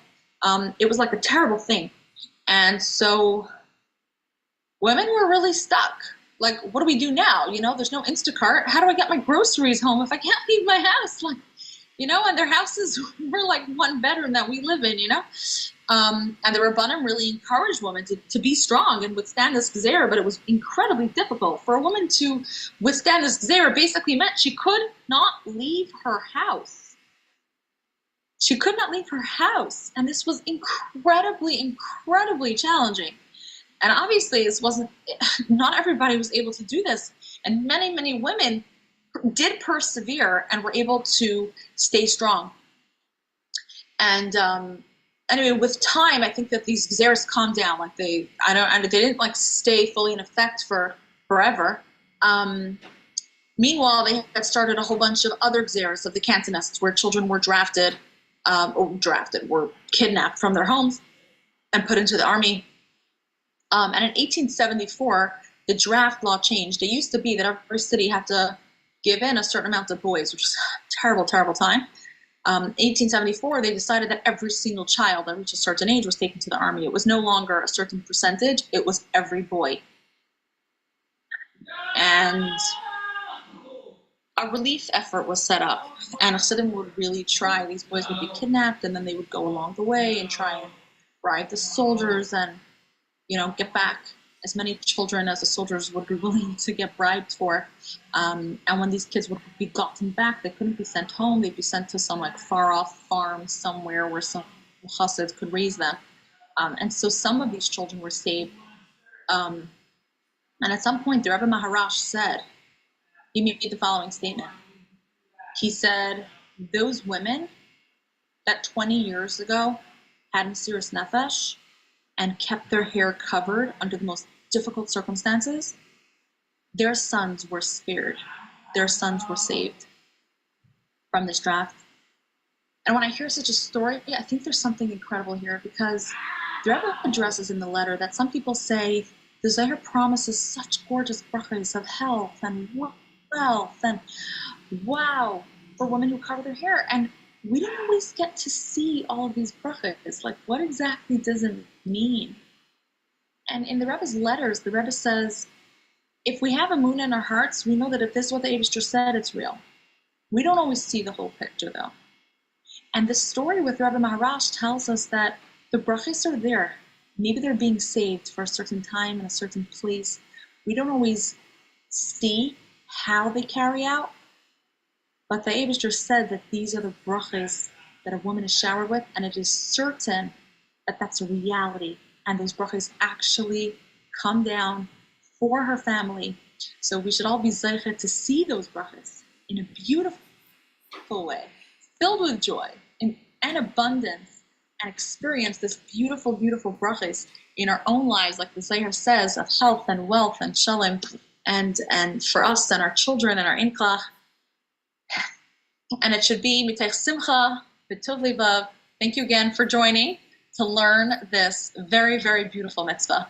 It was like a terrible thing. And so women were really stuck. Like, what do we do now? You know, there's no Instacart. How do I get my groceries home if I can't leave my house? Like, and their houses were like one bedroom that we live in, and the Rabbanim really encouraged women to be strong and withstand this gzera, but it was incredibly difficult. For a woman to withstand this gzera basically meant she could not leave her house. She could not leave her house, and this was incredibly, incredibly challenging. And obviously, not everybody was able to do this, and many, many women did persevere and were able to stay strong. And anyway, with time, I think that these gzeras calmed down. Like they didn't like stay fully in effect for forever. Meanwhile, they had started a whole bunch of other gzeras of the cantonists, where children were were kidnapped from their homes and put into the army. And in 1874, the draft law changed. It used to be that every city had to give in a certain amount of boys, which was a terrible, terrible time. 1874, they decided that every single child that reached a certain age was taken to the army. It was no longer a certain percentage, it was every boy. And a relief effort was set up, and Hasidim would really try. These boys would be kidnapped, and then they would go along the way and try and bribe the soldiers and, get back as many children as the soldiers would be willing to get bribed for. And when these kids would be gotten back, they couldn't be sent home. They'd be sent to some far off farm somewhere where some Hasids could raise them. And so some of these children were saved. And at some point, the Rebbe Maharash said, he made the following statement. He said, those women that 20 years ago had Mesiras Nefesh and kept their hair covered under the most difficult circumstances, their sons were spared. Their sons were saved from this draft. And when I hear such a story, I think there's something incredible here, because the Rebbe addresses in the letter that some people say the Zohar promises such gorgeous brachos of health and wealth and wow for women who cover their hair. And we don't always get to see all of these brachos. Like, what exactly does it mean? And in the Rebbe's letters, the Rebbe says, if we have emunah in our hearts, we know that if this is what the Eibishter said, it's real. We don't always see the whole picture, though. And this story with Rabbi Maharash tells us that the brachos are there. Maybe they're being saved for a certain time in a certain place. We don't always see how they carry out, but the Eibishter said that these are the brachos that a woman is showered with, and it is certain that that's a reality, and those brachos actually come down for her family. So we should all be zeicher to see those brachos in a beautiful way, filled with joy and abundance, and experience this beautiful, beautiful brachos in our own lives, like the Zohar says, of health and wealth and shalom, and for us and our children and our inklach. And it should be mitech simcha v'tov levav. Thank you again for joining to learn this very, very beautiful mitzvah.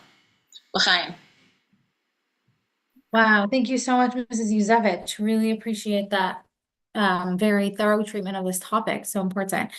L'chaim. Wow, thank you so much, Mrs. Yusewitz. Really appreciate that very thorough treatment of this topic. So important.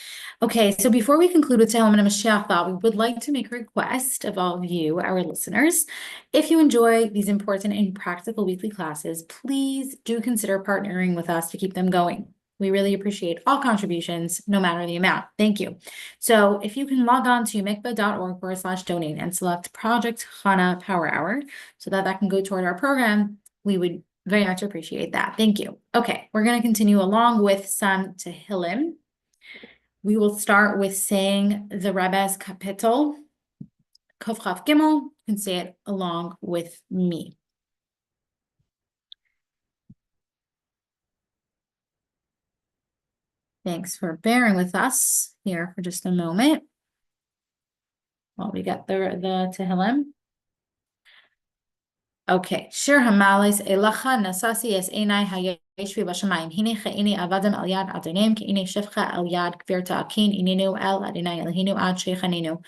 Okay, so before we conclude with Tehillim and Mashiach, we would like to make a request of all of you, our listeners. If you enjoy these important and practical weekly classes, please do consider partnering with us to keep them going. We really appreciate all contributions, no matter the amount. Thank you. So if you can log on to mikvah.org/donate and select Project Chana Power Hour so that can go toward our program, we would very much appreciate that. Thank you. Okay, we're going to continue along with some Tehillim. We will start with saying the Rebbe's Kapitel, Kuf Chaf Gimel. You can say it along with me. Thanks for bearing with us here for just a moment while we get the Tehillim. Okay. Shir Hamales Elacha Nasasi Es Einai Hayeshvi Bashamayim Hine Chaini Avadam Al Yad Adonim Kaini Shefcha Al Yad Kvirta Akin Ininu El Adonai Elhinu Ad Shechaninu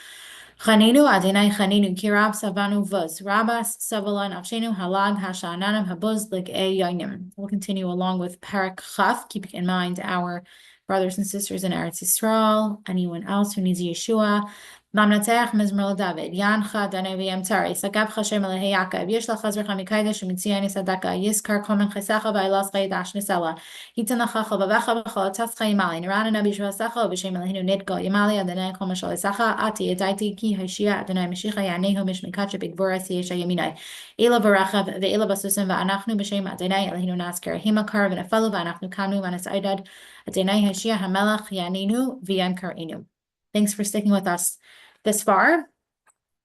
Chaninu Adonai Chaninu Kirab Savanu Vuz Rabas Savalan Avshenu Halag Hashananam Habuz Lik E Yonim. We'll continue along with Parak Chaf, keeping in mind our brothers and sisters in Eretz Yisrael, anyone else who needs Yeshua. Mamnatech Mizmor David, Yancha Danevi Amtari, Sagavcha Shemel Hayaka, Yishla Chazracha Mikaidish, Mitziani Sadaka, Yiskar Komen Chesacha, Bailas Chaydash Nisela, Hitanacha Bavecha Bechol Tascha Yamali, Narana Nabi Shvasacha, Bishemel Hinu Nidgo, Yamali, Adonai Komashal Sacha, Ati, Adaiti, Ki Hashia, Adonai Mashiach, Yanehu Mishmikacha, Big Bora, Siesha Yaminai, Ela Varachav, Ve'ela Basusim, Va'anachnu Bishem, Adonai, Elhinu Naskar, Himakar, Venafalu, Va'anachnu Kanu, Vanas Aidad, Adonai Hashia, Hamelach, Yaninu, Viankar Inu. Thanks for sticking with us this far.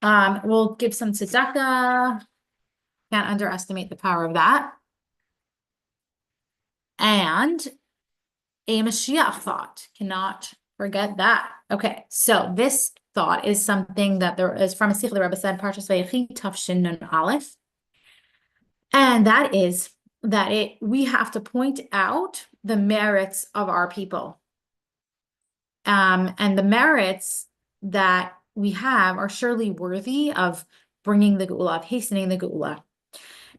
We'll give some tzedakah. Can't underestimate the power of that. And a Mashiach thought. Cannot forget that. Okay, so this thought is something that there is from a Sikh the Rebbe said, Parshas Vayechi Tafshin Nun Aleph. And that is that we have to point out the merits of our people. And the merits that we have are surely worthy of bringing the Geula, of hastening the Geula.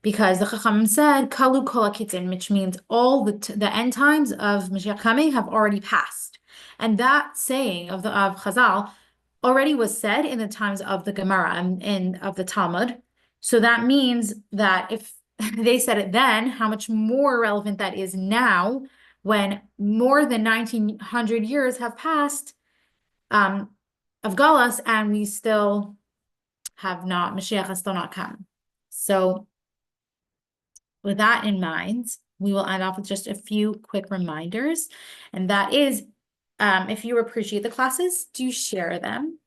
Because the Chacham said, Kalu Kol HaKitzin, which means all the end times of Mashiach coming have already passed. And that saying of Chazal already was said in the times of the Gemara and of the Talmud. So that means that if they said it then, how much more relevant that is now, when more than 1900 years have passed of Galus, and we still have not, Mashiach has still not come. So with that in mind, we will end off with just a few quick reminders. And that is, if you appreciate the classes, do share them.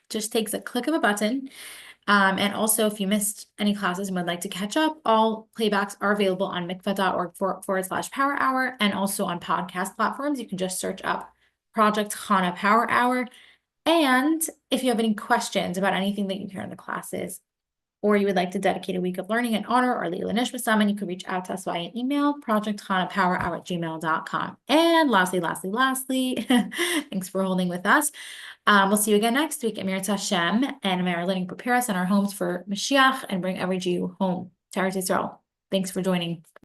Just takes a click of a button. And also, if you missed any classes and would like to catch up, all playbacks are available on mikvah.org/power hour, and also on podcast platforms. You can just search up Project Chana Power Hour. And if you have any questions about anything that you hear in the classes, or you would like to dedicate a week of learning in honor or Leila Nishma, you can reach out to us via email, projectchanapowerhour@gmail.com. And lastly, thanks for holding with us. We'll see you again next week. Amira Hashem and Amira letting prepare us in our homes for Mashiach and bring every Jew home to Eretz Yisrael. Thanks for joining.